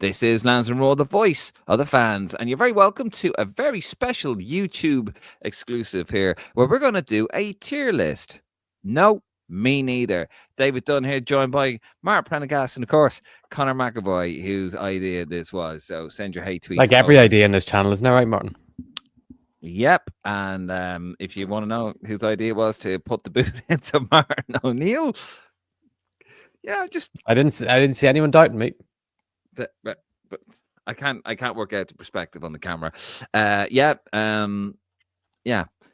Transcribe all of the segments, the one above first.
This is Lance and Raw, the voice of the fans, and you're very welcome to a very special YouTube exclusive here, where we're going to do a tier list. No, me neither. David Dunn here, joined by Mark Prendergast and, of course, Connor McAvoy, whose idea this was. So send your hate tweets. Like every idea in this channel, isn't that right, Martin? Yep, and if you want to know whose idea it was to put the boot into Martin O'Neill, I didn't see anyone doubting me. But I can't work out the perspective on the camera. Yeah.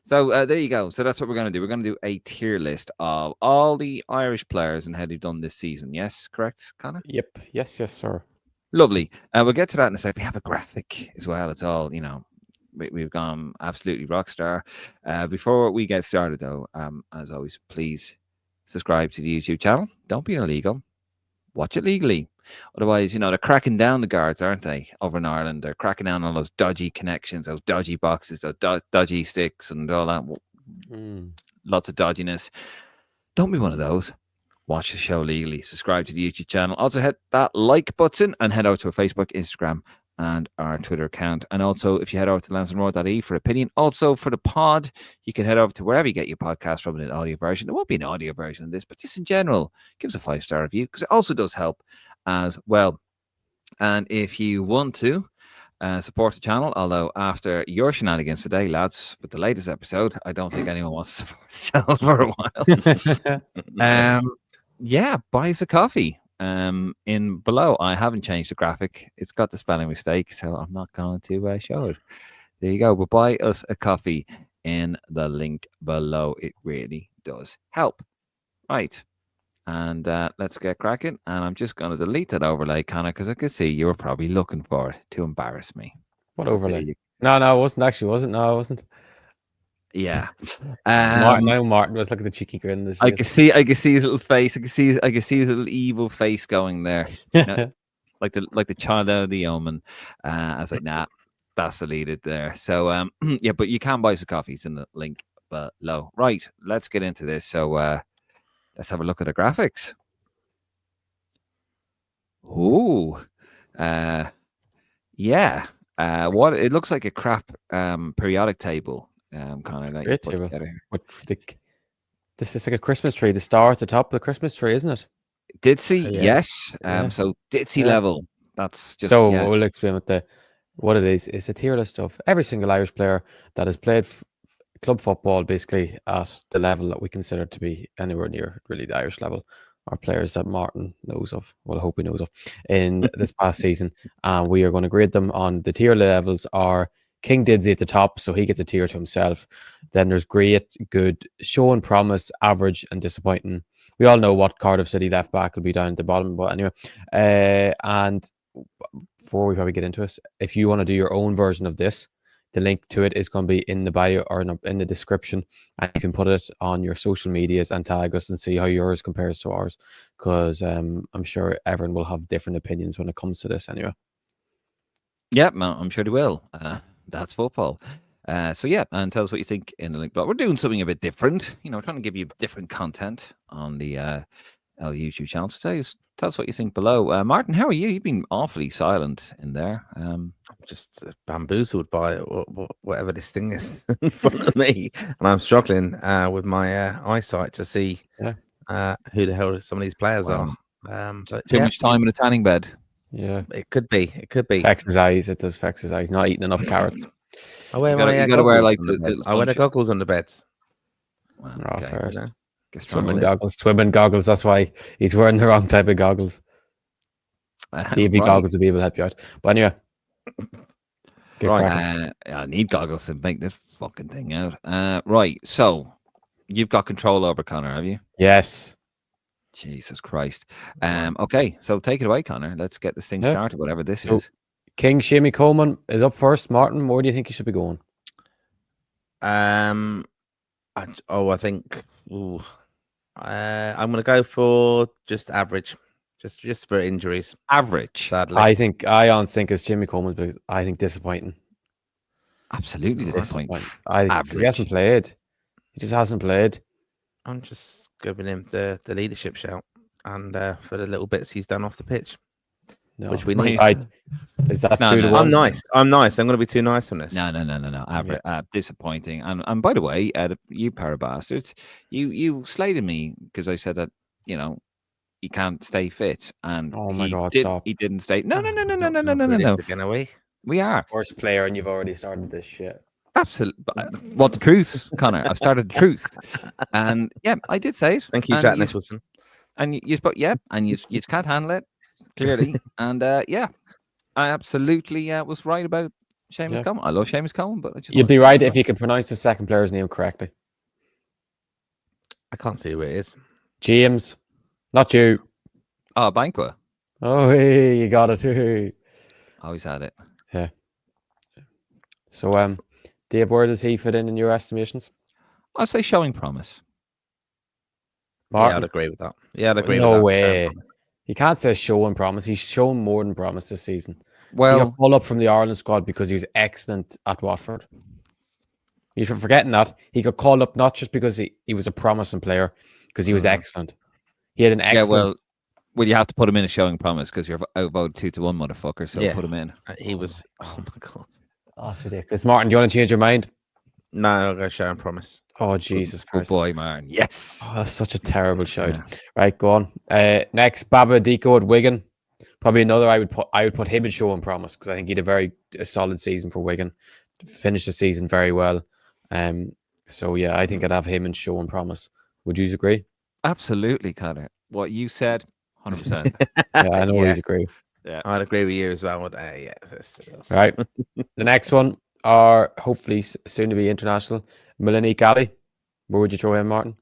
So there you go. So that's what we're going to do. We're going to do a tier list of all the Irish players and how they've done this season. Yes, correct, Connor? Yep. Yes, sir. Lovely. We'll get to that in a second. We have a graphic as well. It's all, we've gone absolutely rock star. Before we get started, though, as always, please subscribe to the YouTube channel. Don't be illegal. Watch it legally. Otherwise, they're cracking down the guards, aren't they, over in Ireland? They're cracking down on those dodgy connections, those dodgy boxes, those dodgy sticks and all that. Lots of dodginess. Don't be one of those. Watch the show legally. Subscribe to the YouTube channel. Also, hit that like button and head over to our Facebook, Instagram, and our Twitter account. And also, if you head over to lansdowneroad.ie for opinion, also for the pod, you can head over to wherever you get your podcast from in an audio version. There won't be an audio version of this, but just in general, give us a 5-star review because it also does help as well. And if you want to support the channel, although after your shenanigans today, lads, with the latest episode, I don't think anyone wants to support the channel for a while. Yeah, buy us a coffee. In below, I haven't changed the graphic. It's got the spelling mistake, so I'm not going to show it. There you go. But buy us a coffee in the link below. It really does help. Right. And let's get cracking. And I'm just going to delete that overlay, Connor, because I could see you were probably looking for it to embarrass me. What overlay? No, I wasn't actually. Wasn't? No, I wasn't. Yeah. Martin. Let's look at the cheeky grin. I can see his little face. I can see his little evil face going there. Like the child out of the omen. I was like, nah, that's deleted there. So yeah, but you can buy some coffees in the link below. Right, let's get into this. So let's have a look at the graphics. Ooh. Yeah. What it looks like a crap periodic table. Kind of like you put together. This is like a Christmas tree. The star at the top of the Christmas tree, isn't it? Ditzy, yes. So Ditzy level. That's just so. We'll explain what it is. It's a tier list of every single Irish player that has played club football, basically at the level that we consider to be anywhere near really the Irish level. Our players that Martin knows of, well, I hope he knows of, in this past season. We are going to grade them on the tier levels are King Didsy at the top, so he gets a tier to himself. Then there's great, good, show and promise, average, and disappointing. We all know what Cardiff City left back will be down at the bottom, but anyway. And before we probably get into it, if you want to do your own version of this, the link to it is going to be in the bio or in the description, and you can put it on your social medias and tag us and see how yours compares to ours, because I'm sure everyone will have different opinions when it comes to this anyway. Yeah, I'm sure they will. That's football. So yeah, and tell us what you think in the link below. We're doing something a bit different. We're trying to give you different content on the YouTube channel. So tell us what you think below. Martin, how are you? You've been awfully silent in there. Just bamboozled by whatever this thing is in front of me, and I'm struggling with my eyesight to see who the hell some of these players are. But too much time in a tanning bed. Yeah, it could be. Affects his eyes. It does affect his eyes. Not eating enough carrots. I wear you gotta wear like I wear the goggles on the beds. Well, first. Swimming goggles. That's why he's wearing the wrong type of goggles. DV goggles will be able to help you out. But anyway, I need goggles to make this fucking thing out. Right, so you've got control over Connor, have you? Yes. Jesus Christ. Okay, so take it away, Connor. Let's get this thing started, whatever this is. King Shamie Coleman is up first. Martin, where do you think he should be going? I think I'm going to go for just average, just for injuries. Average. Sadly, I think as Jimmy Coleman, but I think disappointing. Absolutely disappointing. I think he hasn't played. He just hasn't played. I'm just giving him the leadership shout and for the little bits he's done off the pitch. No. which we need. Right. Is that No, 2 to no. 1? I'm nice. I'm going to be too nice on this. No. Average, disappointing. And by the way, you pair of bastards, you slated me because I said that he can't stay fit, and Oh my God, stop. he didn't stay. No. Not going through this again, are we? We are First player, and you've already started this shit. absolutely. What the truth, Connor? I've started the truth, and yeah, I did say it. Thank you, and Jack Nicholson. And you can't handle it clearly, and I absolutely was right about Seamus Coleman. I love Seamus Coleman, but I just You'd be right if you could pronounce the second player's name correctly. I can't see who it is. James, not you. Oh, Banqua. Oh, hey, you got it too. Always had it. Yeah. So, Dave, where does he fit in your estimations? I'd say showing promise. Martin? Yeah, I'd agree with that. Yeah, I'd agree with No that. way. You can't say showing promise. He's shown more than promise this season. He Well, got called up from the Ireland squad because he was excellent at Watford. You're forgetting that. He got called up not just because he was a promising player, because he was excellent. He had an excellent... well, you have to put him in a showing promise because you're outvoted 2-1, motherfucker. So put him in. He was. Oh my God. Oh, that's ridiculous. Martin, do you want to change your mind? No, I'll go showing promise. Oh, Jesus Christ. Good boy, man. Yes. Oh, that's such a terrible shout. Yeah. Right, go on. Next, Baba Diko at Wigan. Probably another I would put him in showing promise because I think he had a solid season for Wigan. Finished the season very well. So yeah, I think I'd have him in showing promise. Would you agree? Absolutely, Connor. What you said, 100%. Yeah, I know he'd agree. Yeah, I'd agree with you as well. That's... Right. The next one are hopefully soon to be international. Malinik Ali. Where would you throw him, Martin?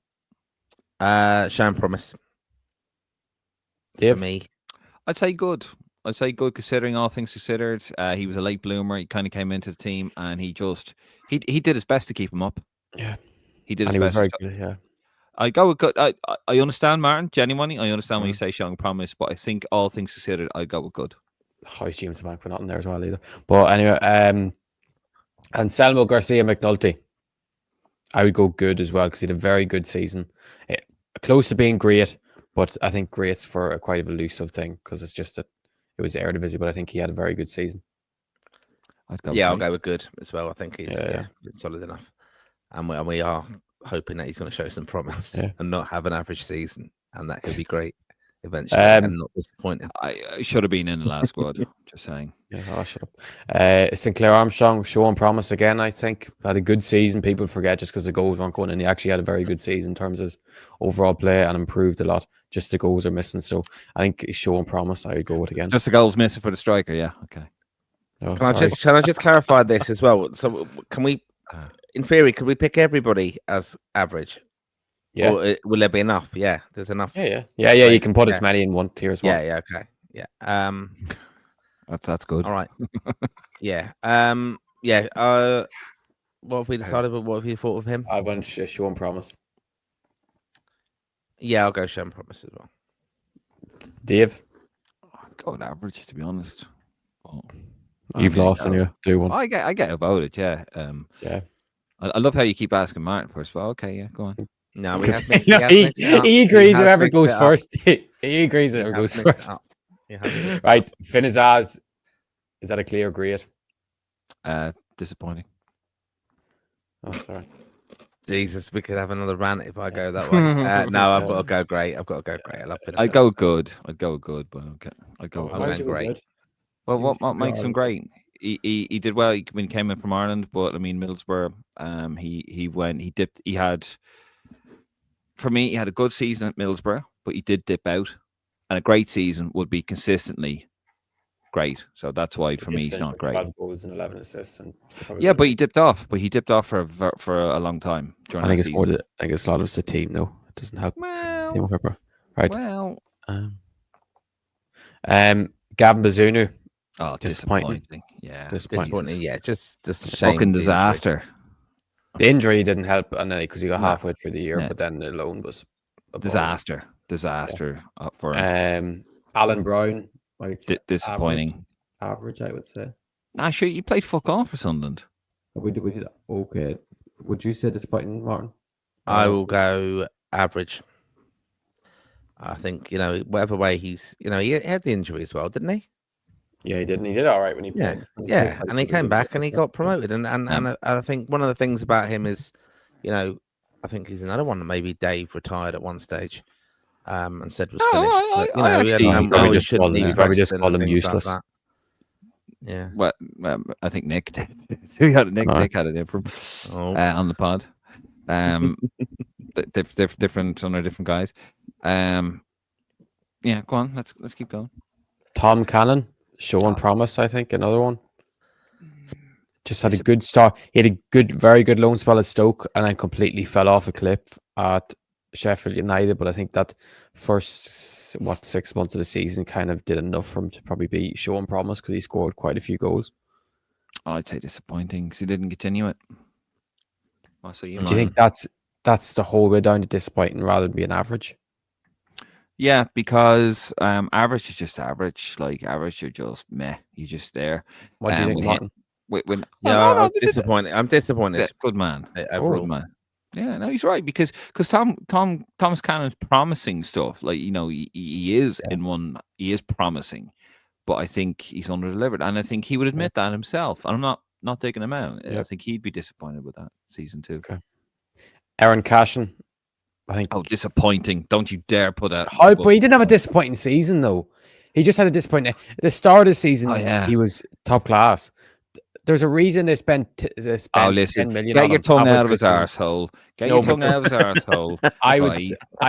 Showing promise. Dave? For me. I'd say good considering all things considered. He was a late bloomer. He kind of came into the team and he did his best to keep him up. Yeah. He did his best. Was very good, yeah. I go with good. I understand, Martin, genuinely. I understand when you say showing promise, but I think all things considered, I go with good. Oh, he's James Bank, we're not in there as well either. But anyway, Anselmo Garcia McNulty. I would go good as well because he had a very good season. Close to being great, but I think great's for a quite elusive thing because it's just that it was Eredivisie, but I think he had a very good season. I'll go with good as well. I think he's solid enough. And we are hoping that he's going to show some promise and not have an average season, and that could be great eventually and not disappointing. I should have been in the last squad, just saying. Yeah, shut up. Sinclair Armstrong showing promise again, I think. Had a good season. People forget just because the goals weren't going in. He actually had a very good season in terms of his overall play and improved a lot. Just the goals are missing. So I think he's showing promise. I would go with again. Just the goals missing for the striker, yeah. Okay. Oh, can I just clarify this as well? So can we, in theory, could we pick everybody as average? Yeah. Or will there be enough? Yeah, there's enough. Yeah. You can put as many in one tier as well. Yeah. Okay. Yeah. That's good. All right. Yeah. What have we decided? What have you thought of him? I went showing promise. Yeah, I'll go showing promise as well. Dave? I'd go with average, to be honest. You've lost and you do one. I get about it, yeah. Yeah. I love how you keep asking Martin first. Well, okay, yeah, go on. No, he agrees whoever goes first. He agrees whoever goes first. Right, Finn is that a clear great? Disappointing. Oh, sorry. Jesus, we could have another rant if I go that way. No, I've got to go great. I love Finn. I'd go good, but okay. I'd go great. Well, what makes him great? He did well when he came in from Ireland, but I mean Middlesbrough. He had a good season at Middlesbrough, but he did dip out, and a great season would be consistently great. So that's why for me he's not great. 12 goals and 11 assists, but he dipped off. But he dipped off for a long time. I think it's more. I guess a lot of it's the team, though. It doesn't help. Well, right. Well, Gavin Bazunu. Oh, disappointing. Yeah, disappointing. Yeah, just a shame. Fucking disaster. The injury didn't help, and then because he got halfway through the year, but then the loan was disaster for him. Alan Brown, I would say disappointing. Average, I would say. Sure, you played fuck off for Sunderland. We did. Okay. Would you say disappointing, Martin? I will go average. I think whatever way he had the injury as well, didn't he? Yeah, he didn't. He did all right when he played. Yeah, and he came back and he got promoted. And I think one of the things about him is, I think he's another one that maybe Dave retired at one stage. And said was finished. He probably just called him useless. Like yeah. Well, I think Nick did. So Nick had it in from on the pod. Different under different guys. Yeah, go on. Let's keep going. Tom Cannon showing promise. I think another one. Just had a good start. He had a very good loan spell at Stoke, and then completely fell off a cliff at Sheffield United. But I think that first 6 months of the season kind of did enough for him to probably be showing promise because he scored quite a few goals. I'd say disappointing because he didn't continue it. Do you think that's the whole way down to disappointing rather than being average? Yeah, because average is just average. Like average, you're just meh. You're just there. What do you think, Martin? I'm disappointed. I'm disappointed. Yeah, good man. Good man. Yeah, no, he's right because Thomas Cannon's promising stuff. Like he is he is promising, but I think he's under-delivered, and I think he would admit that himself. And I'm not taking him out. I think he'd be disappointed with that season 2. Okay. Aaron Cashin, I think. Oh, disappointing! Don't you dare put that. But he didn't have a disappointing season though. He just had a disappointing. At the start of the season, he was top class. There's a reason they spent 10 million. Get your tongue out of his arsehole. Get your tongue out of his arsehole. I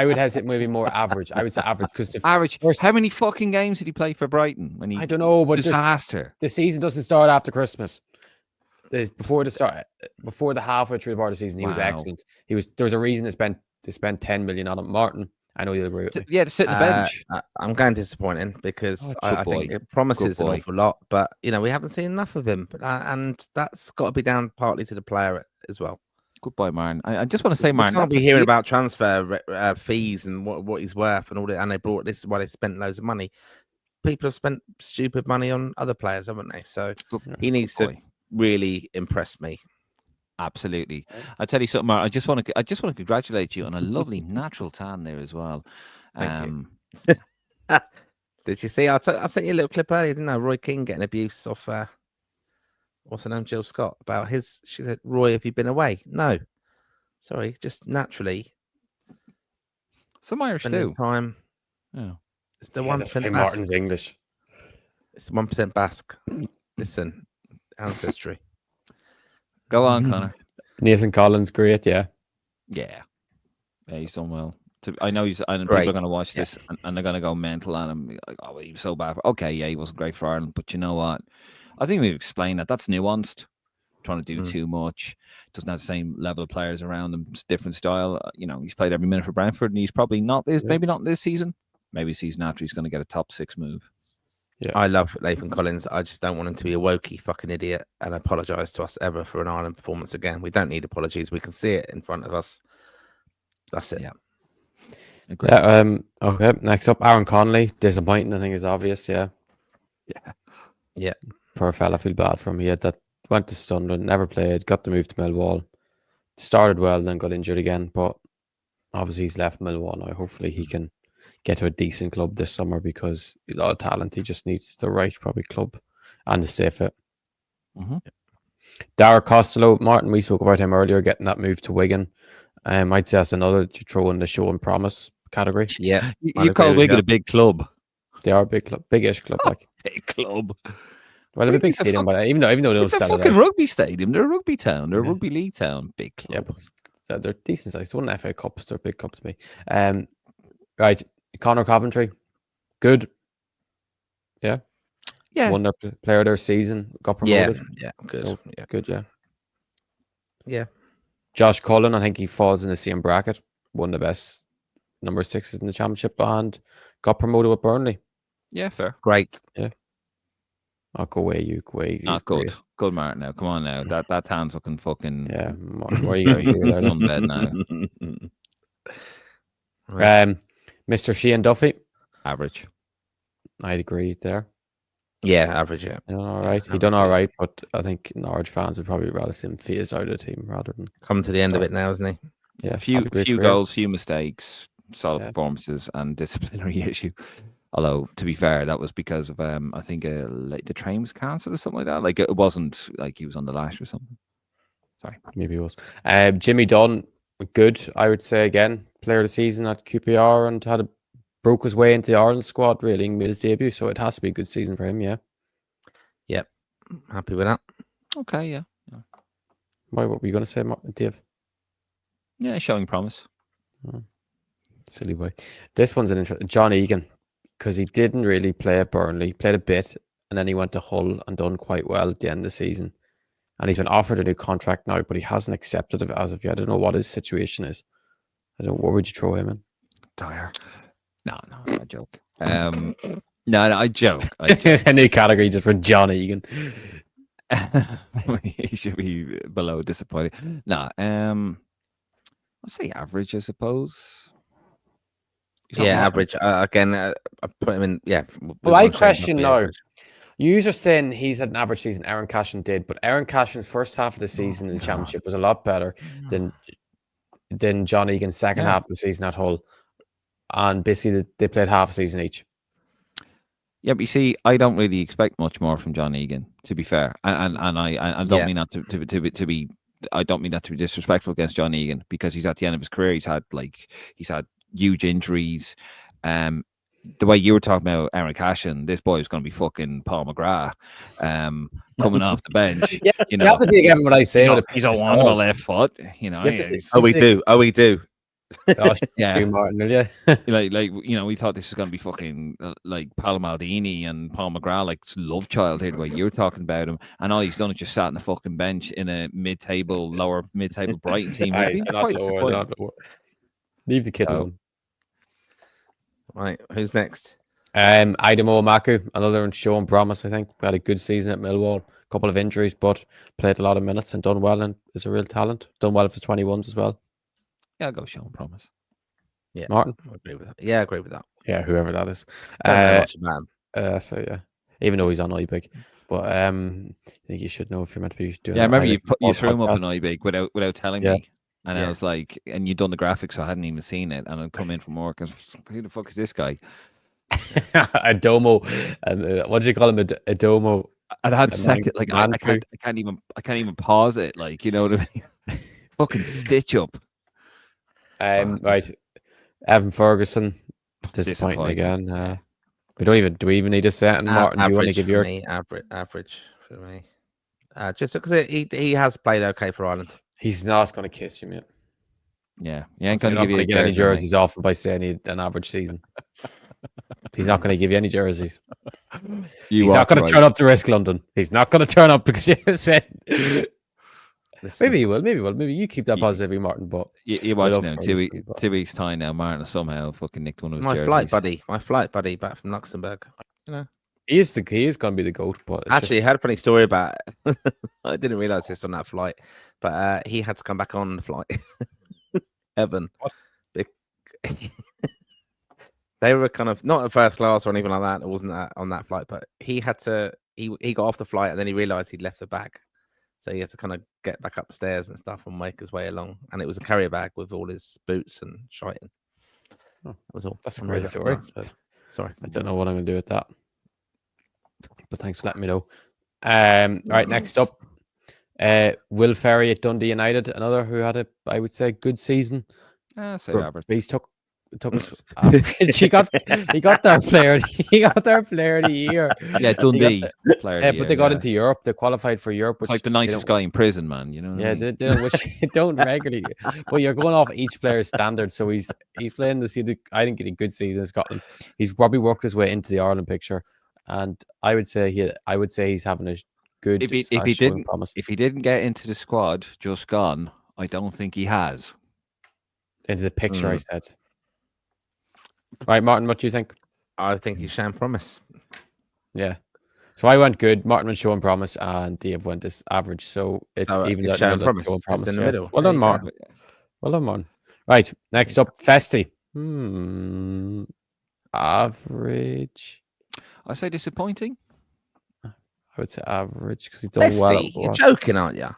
would hesitate maybe more average. I would say average because average. How many fucking games did he play for Brighton? I don't know, but disaster. The season doesn't start after Christmas. Before the halfway through the part of the season, he was excellent. There was a reason they spent 10 million on him. Martin, I know you'll agree with me. Yeah, to sit in the bench. I'm going disappointing because I think it promises an awful lot, but we haven't seen enough of him, and that's got to be down partly to the player as well. Good boy, Martin. I just want to say, Martin, we can't be hearing about transfer fees and what he's worth and all that, and they brought this is why they spent loads of money. People have spent stupid money on other players, haven't they? So he needs to really impress me. Absolutely. I tell you something, Mark. I just want to congratulate you on a lovely natural tan there as well. Thank you. Did you see? I sent you a little clip earlier, didn't I? Roy Keane getting abuse off what's her name, Jill Scott, about his. She said, "Roy, have you been away?" No, sorry, just naturally. Some Irish do. Time. Yeah, it's the 1% Martin's English. It's 1% Basque. Listen, ancestry. Go on, Connor. Nathan Collins, great, yeah, he's done well. I know people are going to watch this and they're going to go mental on him. Like, oh, he was so bad. Okay, yeah, he wasn't great for Ireland, but you know what? I think we've explained that's nuanced. Trying to do too much. Doesn't have the same level of players around him. It's different style. He's played every minute for Brentford, and he's probably not this. Maybe not this season. Maybe season after he's going to get a top 6 move. Yeah. I love Nathan Collins. I just don't want him to be a wokey fucking idiot and apologise to us ever for an Ireland performance again. We don't need apologies. We can see it in front of us. That's it. Yeah. Agreed. Yeah. Okay. Next up, Aaron Connolly. Disappointing, I think, is obvious. Yeah. Yeah. Poor fella. I feel bad for him. He had that. Went to Sunderland. Never played. Got the move to Millwall. Started well, then got injured again. But obviously, he's left Millwall now. Hopefully, he can get to a decent club this summer because he's a lot of talent. He just needs the right probably club and to stay fit. Mm-hmm. Dara Costello, Martin, we spoke about him earlier, getting that move to Wigan. I'd say that's another to throw in the show and promise category. Yeah, you call Wigan a big club. They are a big club, big-ish club, like big club. Well, they're a big stadium, but even though they don't sell it, it's a fucking rugby stadium. They're a rugby town. They're a rugby league town. Big club. Yeah, but they're decent size. They won FA Cups. They're big cups to me. Right. Connor Coventry, good. Yeah. Won their player of their season, got promoted. Yeah, good. So, good, yeah. Yeah. Josh Cullen, I think he falls in the same bracket. One of the best number 6s in the championship and got promoted with Burnley. Yeah, fair. Great. Yeah. I'll go away, you go away. Not good. Good, Martin. Now, come on now. That hand's looking fucking. Yeah. Where are you going here? There's on bed now. Mr. Sheehan Duffy. Average. I'd agree there. Yeah, average, yeah. He done all right. He done all right, but I think Norwich fans would probably rather see him phased out of the team rather than come to the end of it now, isn't he? Yeah, few goals, few mistakes, solid performances, and disciplinary issue. Although, to be fair, that was because of I think like the train was cancelled or something like that. Like it wasn't like he was on the lash or something. Sorry, maybe it was. Jimmy Dunn, good. I would say again, player of the season at QPR and broke his way into the Ireland squad. Really made his debut, so it has to be a good season for him. Yeah. Yep, happy with that. Okay, yeah. What were you going to say, Dave? Yeah, showing promise. Oh, silly boy. This one's an interesting. John Egan, because he didn't really play at Burnley, played a bit, and then he went to Hull and done quite well at the end of the season. And he's been offered a new contract now, but he hasn't accepted it as of yet. I don't know what his situation is. What would you throw him in? Dire. No, I joke. No, I joke. There's a new category just for John Egan. He should be below disappointing. No, I'll say average, I suppose. Average. Again, I put him in. Yeah. Well, I question now. You are saying he's had an average season. Aaron Cashin did, but Aaron Cashin's first half of the season in the Championship was a lot better than John Egan's second half of the season at Hull. And basically, they played half a season each. Yeah, but you see, I don't really expect much more from John Egan, to be fair, and I don't mean that to be. I don't mean that to be disrespectful against John Egan, because he's at the end of his career. He's had huge injuries. The way you were talking about Aaron Cashin, this boy is going to be fucking Paul McGrath coming off the bench. Yeah, you have to take everything I say. He's a one on the left foot. You know. We do. Yeah, Martin, yeah. like we thought this was going to be fucking like Paolo Maldini and Paul McGrath, like love child here. The way you were talking about him, and all he's done is just sat in the fucking bench in a lower mid-table Brighton team. Leave the kid alone. Right, who's next? Idemo Maku, another one showing promise. I think had a good season at Millwall. A couple of injuries, but played a lot of minutes and done well, and is a real talent. Done well for 21s as well. Yeah, I'll go showing promise. Yeah, Martin. I agree with that. Yeah, I agree with that. Yeah, whoever that is. So yeah, even though he's on iBig, but I think you should know if you're meant to be doing. Yeah, I remember you threw him up on iBig without telling me. And I was like, and you'd done the graphics, so I hadn't even seen it. And I'd come in from work, and who the fuck is this guy? Adomo. What did you call him? Adomo. I'd had second, like I can't even pause it. Like, you know what I mean? Fucking stitch up. Right. Evan Ferguson. Disappointing again. Do we even need to say it? And Martin, do you want to give your average for me? Just because he has played okay for Ireland. He's not going to kiss you, mate. Yeah, he ain't going to give you any jerseys off by saying he had an average season. He's not going to give you any jerseys. He's not going to turn up to Risk London. He's not going to turn up because you said. Maybe he will. Maybe you keep that positive, Martin. But you watch now. 2 weeks time now. Martin has somehow fucking nicked one of his jerseys. My flight buddy back from Luxembourg. You know. He is going to be the GOAT. But actually, I had a funny story about it. I didn't realize this on that flight, but he had to come back on the flight. Evan. What? They were kind of not at first class or anything like that. It wasn't on that flight, but he had to. He got off the flight and then he realized he'd left the bag, so he had to kind of get back upstairs and stuff and make his way along. And it was a carrier bag with all his boots and shite in. That was all. That's a great story. Sorry, I don't know what I'm going to do with that. But thanks for letting me know. All right, next up, Will Ferry at Dundee United, another who had I would say, good season. Say average. He took he got their player. He got their player of the year. Yeah, Dundee player. Yeah, but they got into Europe. They qualified for Europe. It's like the nicest guy in prison, man. You know. Yeah, they don't regularly. But you're going off each player's standard. So he's playing the season. I think he had a good season in Scotland. He's probably worked his way into the Ireland picture, and I would say he's having a good. If he didn't get into the squad, just gone. I don't think he has. Into the picture, I said. All right, Martin, what do you think? I think he's showing promise. Yeah. So I went good. Martin went showing promise, and Dave went this average. So even though showing promise in the middle. Well done, Martin. Well done, Martin. Right, next up, Festy. Average. I say disappointing. I would say average because he's done well. You're joking, aren't you?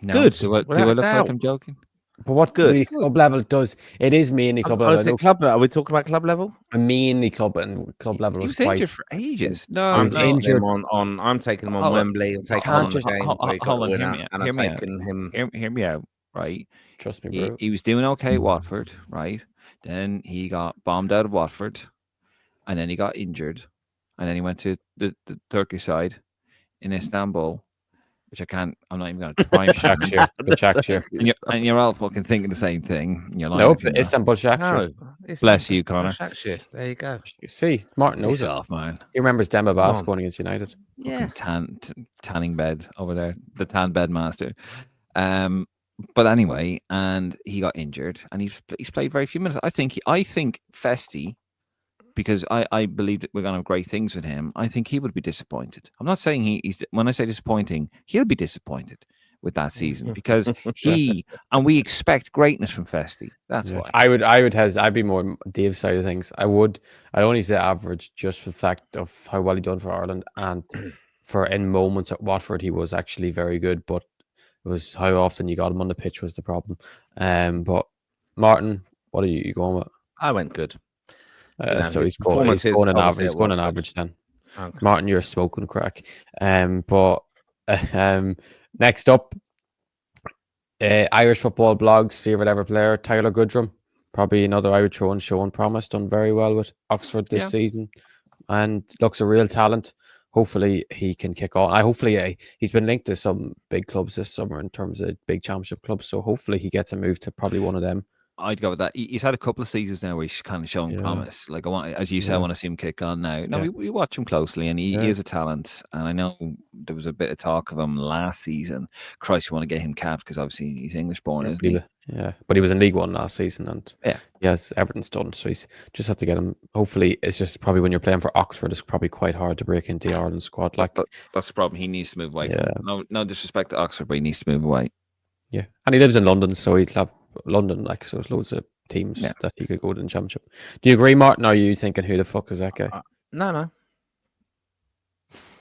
No. Good. Do I look like I'm joking? But what the club level does, it is mainly club level. Is it club level? Are we talking about club level? Mainly club level. He was injured for ages. No, he was injured. I'm taking him on Wembley. I'm taking him on the game where he got the winner, and I'm taking him. Hear me out, right? Trust me, bro. He was doing okay at Watford, right? Then he got bombed out of Watford, and then he got injured, and then he went to the Turkish side in Istanbul, which I'm not even going to try and Shakshir. And you're all fucking thinking the same thing. You're lying. Nope, Istanbul Shakshir. No, bless you, Connor. Shakshir. There you go. See, Martin knows it. Man. He remembers Demba Bass going against United. Yeah, tanning bed over there, the tan bed master. But anyway, and he got injured, and he's played very few minutes. I think Festi, because I believe that we're going to have great things with him. I think he would be disappointed. I'm not saying he's. When I say disappointing, he'll be disappointed with that season because we expect greatness from Festi. That's why I'd be more Dave's side of things. I'd only say average just for the fact of how well he done for Ireland, and for in moments at Watford he was actually very good, but it was how often you got him on the pitch was the problem. But Martin, what are you going with? I went good. So he's going an average. He's going an average then. Okay. Martin, you're a smoking crack. But next up, Irish football blogs favorite ever player Tyler Goodrum, probably another I would throw in showing promise, done very well with Oxford this season, and looks a real talent. Hopefully he can kick on. Hopefully he's been linked to some big clubs this summer in terms of big championship clubs. So hopefully he gets a move to probably one of them. I'd go with that. He's had a couple of seasons now where he's kind of shown promise. Like as you said, I want to see him kick on now. No, we watch him closely, and he is a talent. And I know there was a bit of talk of him last season. Christ, you want to get him capped because obviously he's English born, isn't he? Yeah, but he was in League One last season, and yes, Everton's done. So he's just have to get him. Hopefully, it's just probably when you're playing for Oxford, it's probably quite hard to break into the Ireland squad. Like that's the problem. He needs to move away. No disrespect to Oxford, but he needs to move away. Yeah, and he lives in London, so he'd have London. Like so, there's loads of teams that he could go to the championship. Do you agree, Martin? Or are you thinking who the fuck is that guy? No.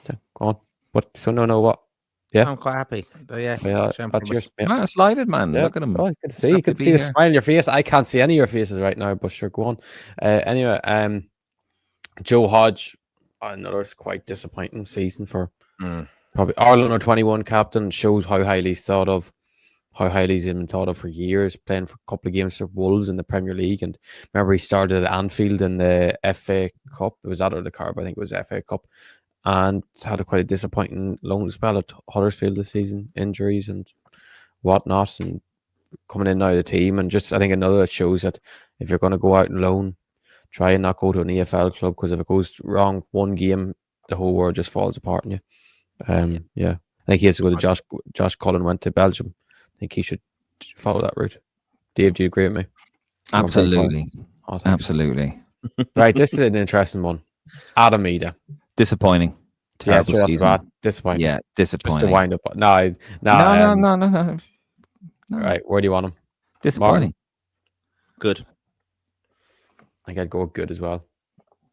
Yeah, go on. What? So no. What? Yeah, I'm quite happy. That's yours. Man, slided, man. Look at him. Oh, good to see. You can see a smile on your face. I can't see any of your faces right now, but sure, go on. Anyway, Joe Hodge, another quite disappointing season for probably Ireland or 21 captain. Shows how highly he's thought of. How highly he's been thought of for years, playing for a couple of games for Wolves in the Premier League. And remember, he started at Anfield in the FA Cup. It was out of the car, but I think it was FA Cup. And had quite a disappointing loan spell at Huddersfield this season, injuries and whatnot, and coming in now of the team. And just, I think another that shows that if you're going to go out and loan, try and not go to an EFL club, because if it goes wrong one game, the whole world just falls apart on you. I think he has to go to Josh Cullen went to Belgium. I think he should follow that route. Dave, do you agree with me? Absolutely. Absolutely. Right, this is an interesting one. Adam Ida. Disappointing. Terrible season. Disappointing. Yeah, disappointing. Just to wind up. No. Right, where do you want him? Disappointing. Martin? Good. I think I'd go with good as well.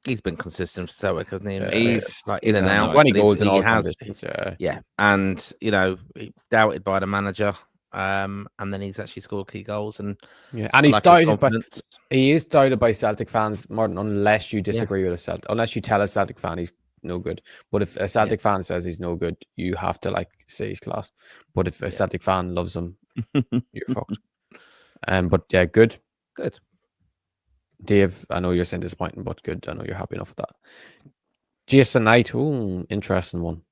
He's been consistent for Celtic, hasn't he? He's like in and out. 20 goals in all conditions. Yeah. And, doubted by the manager. And then he's actually scored key goals. And he's doubted, but he is doubted by Celtic fans, Martin, unless you disagree with a Celtic. Unless you tell a Celtic fan he's no good. But if a Celtic fan says he's no good, you have to say he's class. But if a Celtic fan loves him, you're fucked. But yeah, good. Good. Dave, I know you're saying disappointing, but good. I know you're happy enough with that. Jason Knight, interesting one.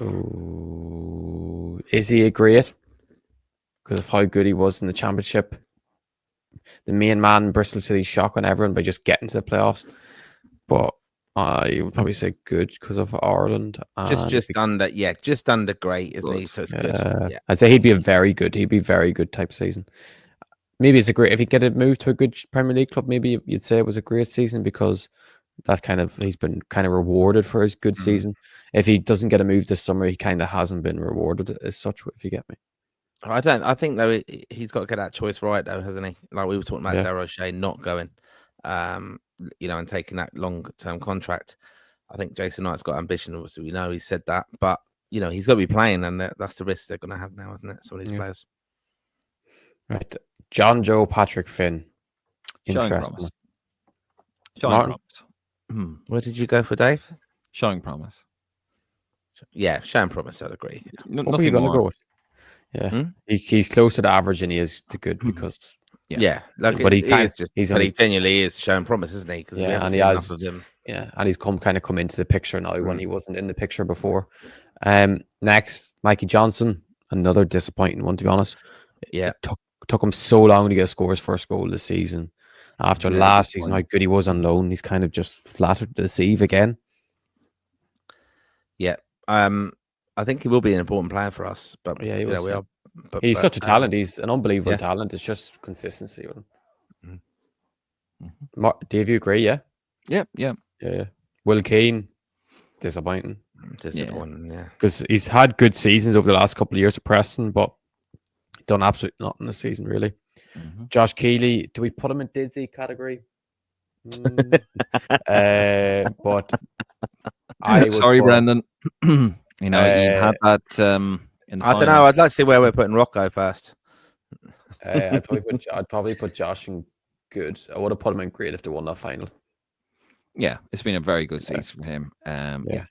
Ooh, is he a great? Because of how good he was in the championship. The main man in Bristol City shocking everyone by just getting to the playoffs. But I would probably say good because of Ireland. Just under great, isn't he? So it's good. Yeah. I'd say he'd be very good type season. Maybe it's a great, if he get a move to a good Premier League club, maybe you'd say it was a great season because that he's been kind of rewarded for his good season. If he doesn't get a move this summer, he kind of hasn't been rewarded as such, if you get me. I think though he's got to get that choice right though, hasn't he? Like we were talking about Darryl O'Shea not going, and taking that long-term contract. I think Jason Knight's got ambition. Obviously, we know he said that, but he's got to be playing, and that's the risk they're going to have now, isn't it? Some of these players. Right. John Joe Patrick Finn. Showing Interesting. promise. Showing promise. What did you go for, Dave? Showing promise. Yeah, showing promise. I'd agree. What were you going to go with? Yeah, he's closer to average than he is to good because. Yeah, like but he genuinely is showing promise, isn't he? Because we haven't seen enough of him. Yeah, and he's come into the picture now when he wasn't in the picture before. Next, Mikey Johnson, another disappointing one, to be honest. Yeah, it took him so long to score his first goal this season. After last season, how good he was on loan, he's kind of just flattered to deceive again. Yeah, I think he will be an important player for us. But yeah, we are. But, he's such a talent. He's an unbelievable talent. It's just consistency with him. Do you agree? Yeah. Yeah. Will Keane, disappointing. Yeah. Because he's had good seasons over the last couple of years at Preston, but done absolutely nothing this season, really. Josh Keeley, do we put him in Didzy category? But sorry, Brendan. You know, you had that in the I don't know. I'd like to see where we're putting Rocco first. I'd probably put Josh in good. I would have put him in great if they won that final. Yeah, it's been a very good season for him.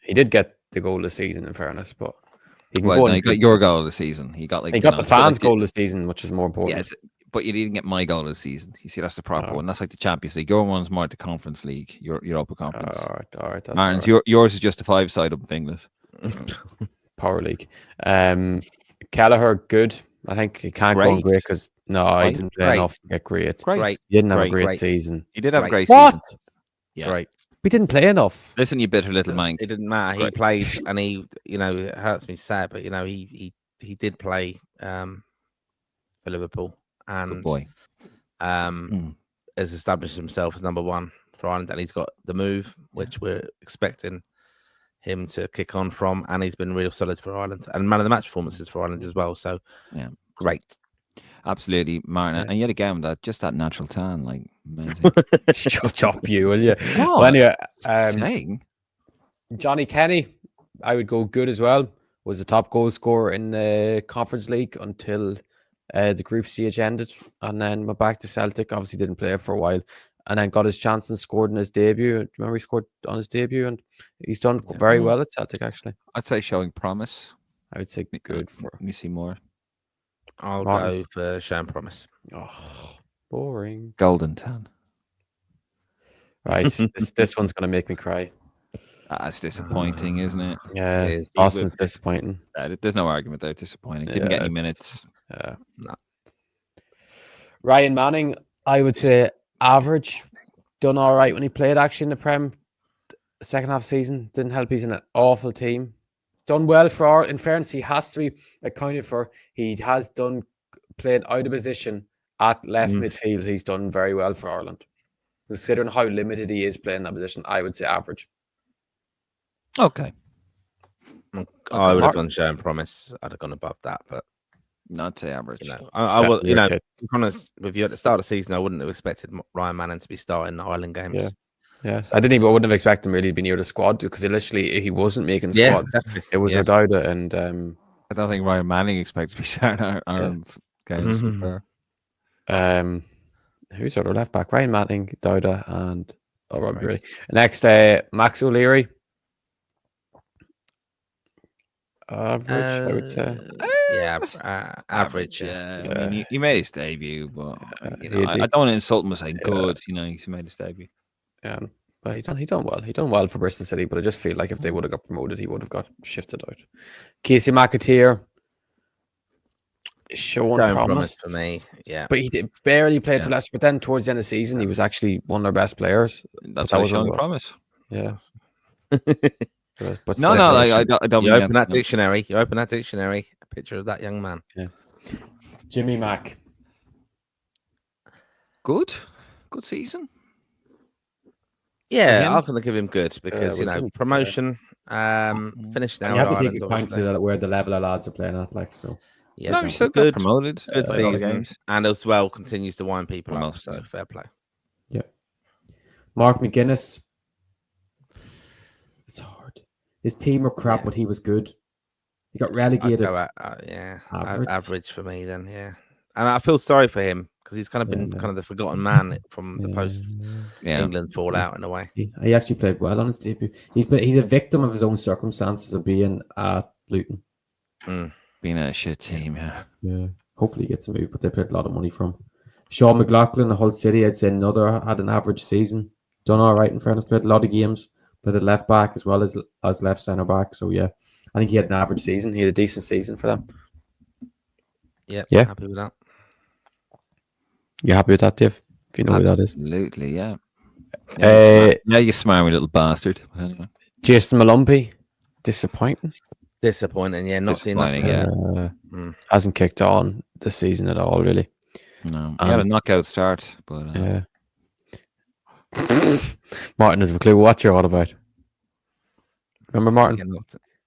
He did get the goal of the season, in fairness, but he got your goal of the season. He got the fans' goal of the season, which is more important. Yeah, but you didn't get my goal of the season. You see, that's the proper one. That's like the Champions League. Your one's more the Conference League. Europa Conference. All right. Martin's, yours is just a 5-side up English. Power League. Kelleher, good. I think he can't go on great because he didn't play enough to get great. Great. He didn't have a great season. He did have a great season. Yeah. Great. We didn't play enough. Listen, you bitter little man. It didn't matter. He played, and he, it hurts me sad, but he did play for Liverpool, and good boy. Has established himself as number one for Ireland, and he's got the move, which we're expecting him to kick on from, and he's been real solid for Ireland, and man of the match performances for Ireland as well. So, great. Absolutely, Martin. And yet again, that natural tan, like amazing. Shut up, you, will you? Well, anyway, Johnny Kenny, I would go good as well. Was the top goal scorer in the Conference League until the Group C ended, and then went back to Celtic. Obviously, didn't play for a while, and then got his chance and scored in his debut. Remember, he scored on his debut, and he's done very well at Celtic. Actually, I'd say showing promise. I would say good for. Let me see more. I'll go for showing promise. Oh, boring. Golden tan. Right, this one's gonna make me cry. It's disappointing, isn't it? Yeah, Boston's disappointing. There's no argument there. Disappointing. Didn't get any minutes. No. Ryan Manning, I would say average. Done all right when he played actually in the Prem. Second half season didn't help. He's in an awful team. Done well for. In fairness, he has to be accounted for. He has done played out of position at left midfield. He's done very well for Ireland, considering how limited he is playing that position. I would say average. Okay. I would have gone showing promise. I'd have gone above that, but not say average. I will. To be honest with you, at the start of the season, I wouldn't have expected Ryan Manning to be starting the Ireland games. Yeah. I wouldn't have expected him really to be near the squad because initially he wasn't making the squad. Exactly. It was O'Dowda and I don't think Ryan Manning expects to be starting Ireland's games. Who's our left back? Ryan Manning, Dowda, and Robbie Brady. Next, Max O'Leary. Average, I would say. Average. I mean, he made his debut, but I don't want to insult him by saying good. He made his debut. Yeah, but he done well. He done well for Bristol City, but I just feel like if they would have got promoted, he would have got shifted out. Casey McAteer, showing promise for me. Yeah, but he barely played for Leicester. But then towards the end of the season, he was actually one of their best players. That was showing promise. Yeah. But I don't. You open that dictionary. A picture of that young man. Yeah. Jimmy Mack. Good season. Yeah, I'm going to give him good because promotion, finished now. You have to take account to where the level of lads are playing at, like so. Yeah, he's still good, promoted. Good season, and as well continues to wind people up. So fair play. Yeah. Mark McGuinness. It's hard. His team were crap, but he was good. He got relegated. Average for me then. Yeah, and I feel sorry for him because he's kind of been kind of the forgotten man from the post England's fallout in a way. He actually played well on his debut. He's a victim of his own circumstances of being at Luton. Being a shit team, yeah. Hopefully he gets a move, but they paid a lot of money from him. Sean McLaughlin, Hull City, I'd say another had an average season. Done all right in fairness, played a lot of games. Played at left back as well as left centre back. So yeah, I think he had an average season. He had a decent season for them. Yeah. Happy with that. You happy with that, Dave? If you know who that is. Absolutely, yeah. Yeah, you smarmy little bastard. Anyway. Jason Malumbi, disappointing. Disappointing, yeah. Not seeing that. Hasn't kicked on this season at all, really. No, he had a knockout start, but yeah. Martin has a clue what you're all about. Remember Martin?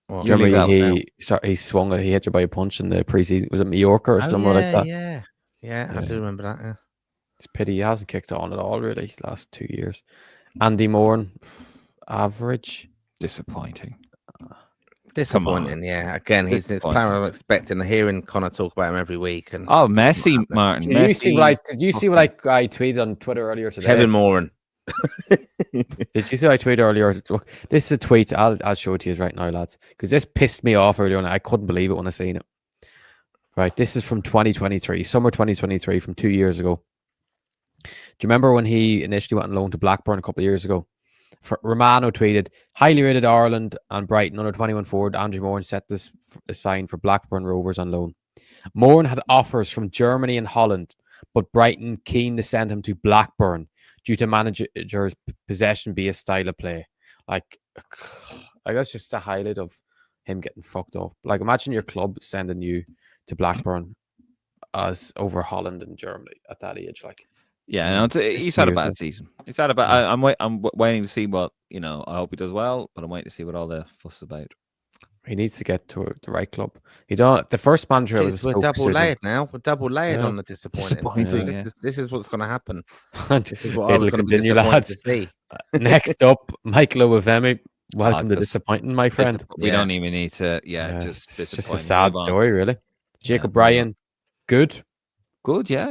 Remember he swung he hit you by a punch in the preseason. Was it Mallorca or something like that? Yeah, I do remember that. Yeah, it's a pity he hasn't kicked on at all really last 2 years. Andy Moran, average, disappointing. Yeah. Again, he's the player I'm expecting. Hearing Connor talk about him every week. And Messi, Martin. Did you see what I tweeted on Twitter earlier today? Kevin Moran. Did you see I tweeted earlier? This is a tweet. I'll show it to you right now, lads, because this pissed me off earlier on. I couldn't believe it when I seen it. Right, this is from 2023, summer 2023, from 2 years ago. Do you remember when he initially went on loan to Blackburn a couple of years ago? Romano tweeted, highly rated Ireland and Brighton under 21 forward Andrew Moran set this sign for Blackburn Rovers on loan. Moran had offers from Germany and Holland, but Brighton keen to send him to Blackburn due to manager's possession be a style of play. Like that's just a highlight of him getting fucked off. Like, imagine your club sending you to Blackburn as over Holland and Germany at that age. Like, yeah, he's had a bad season. He's had a bad. I'm waiting to see what I hope he does well, but I'm waiting to see what all the fuss is about. He needs to get to the right club. The first manager was we're double layered now. We're double layered on the disappointing. This is what's going to happen. This is what I was going to continue, lads. To see. Next up, Michael Owavemi. Welcome to disappointing, my friend. We don't even need to. It's just a sad story, really. Jacob Bryan, good. Good, yeah.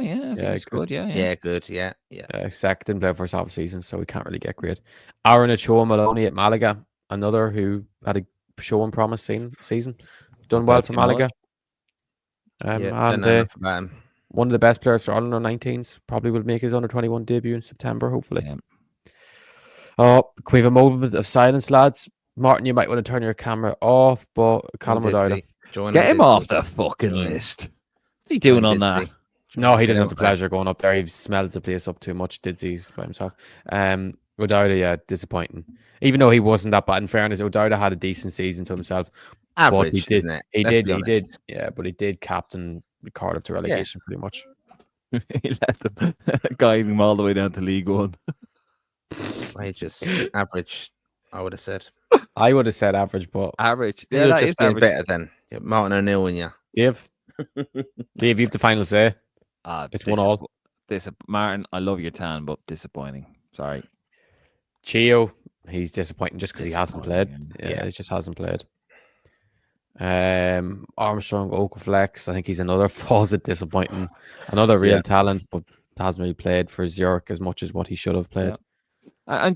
Good, yeah. Good, yeah. Sack didn't play first half of the season, so we can't really get great. Aaron Ochoa Maloney at Malaga, another who had a showing promise season. Done well for Malaga. And one of the best players for under 19s. Probably will make his under 21 debut in September, hopefully. Yeah. Oh, can we have a moment of silence, lads? Martin, you might want to turn your camera off, but Callum O'Dowda. Get him off the fucking list. What's he doing on that? No, he doesn't have the pleasure going up there. He smells the place up too much. Didsy's by himself. O'Dowda, disappointing. Even though he wasn't that bad. In fairness, O'Dowda had a decent season to himself. Average, isn't it? He did. Yeah, but he did captain Cardiff to relegation pretty much. He let them guide him all the way down to League One. I just average, I would have said. I would have said average, but average. Yeah, that is average. Better than Martin O'Neill in you. Dave, you have the final say. It's 1-1. Martin, I love your tan, but disappointing. Sorry. Chio, he's disappointing just because he hasn't played. Yeah, he just hasn't played. Armstrong Okaflex, I think he's another falls at disappointing. Another real talent, but hasn't really played for Zurich as much as what he should have played. And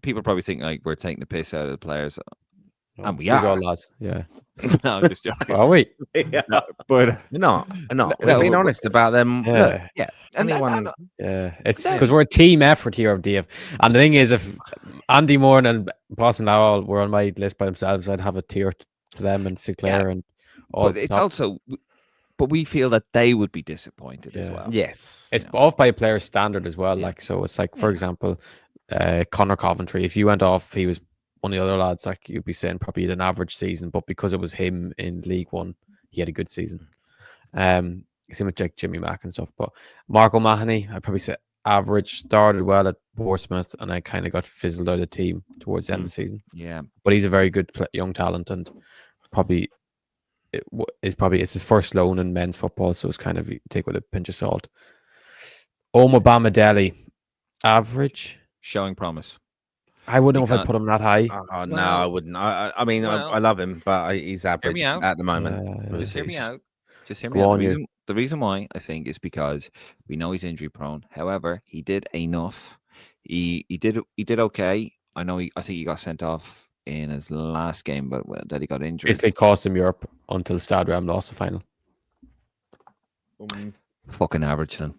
people probably think like we're taking the piss out of the players. And we are. All lads. Yeah. No, I'm just joking. Are we? No, but we're being honest about them. Yeah. It's because we're a team effort here, Dave. And the thing is, if Andy Moran and Boston Lowell were on my list by themselves, I'd have a tier to them and Sinclair and all. But it's also, but we feel that they would be disappointed as well. Yes, it's off by a player's standard as well. Like, so it's like, for example, Connor Coventry. If you went off, he was one of the other lads, like you'd be saying probably had an average season, but because it was him in League One, he had a good season. Same with like Jimmy Mack and stuff. But Mark O'Mahony, I'd probably say average, started well at Portsmouth and I kind of got fizzled out of the team towards the end of the season. Yeah. But he's a very good young talent and probably it's his first loan in men's football, so it's kind of take with a pinch of salt. Omar Bamadeli, average. Showing promise. I wouldn't know if I put him that high. No, I wouldn't. I mean, I love him, but he's average at the moment. Just hear me out. Go on, The reason why I think is because we know he's injury prone. However, he did enough. He did okay. I think he got sent off in his last game, but that he got injured. Basically cost him Europe until Stade Ram lost the final. Fucking average then.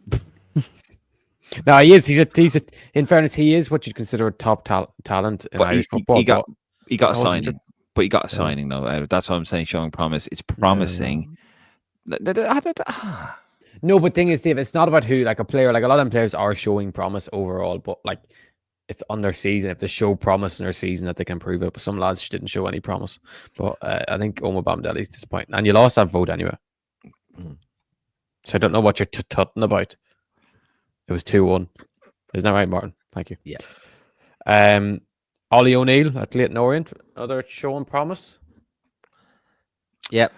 No, he is. He's a. In fairness, he is what you'd consider a top talent in Irish football. He got a signing, injured. but he got a signing though. That's what I'm saying. Showing promise. It's promising. No, but thing is, Dave, it's not about who. Like a player, like a lot of them players are showing promise overall, but like it's on their season. If they show promise in their season, that they can prove it. But some lads didn't show any promise. But I think Omar Bamdeli is disappointing, and you lost that vote anyway. So I don't know what you're tutting about. It was 2-1. Isn't that right, Martin? Thank you. Yeah. Ollie O'Neill at Leyton Orient, another showing promise. Yep.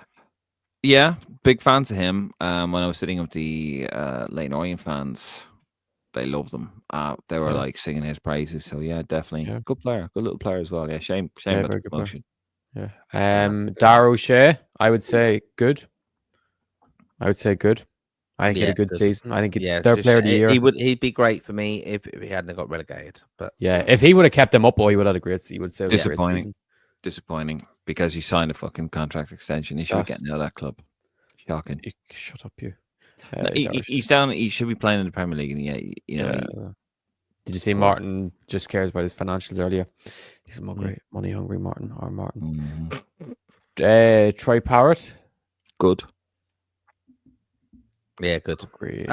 Yeah, big fans of him. When I was sitting with the Leyton Orient fans, they loved them. They were like singing his praises. So yeah, definitely good player, good little player as well. Yeah, shame about the promotion. Yeah. Darragh O'Shea, I would say good. I think he had a good season. I think their player of the year. He'd be great for me if he hadn't got relegated. But yeah, if he would have kept them up, he would have had a great. He would say disappointing because he signed a fucking contract extension. He should be getting out of that club. Shocking. Shut up, you. He's down. He should be playing in the Premier League, and did you see Martin just cares about his financials earlier? He's a money hungry Martin. Troy Parrott, good. Yeah, good. Great.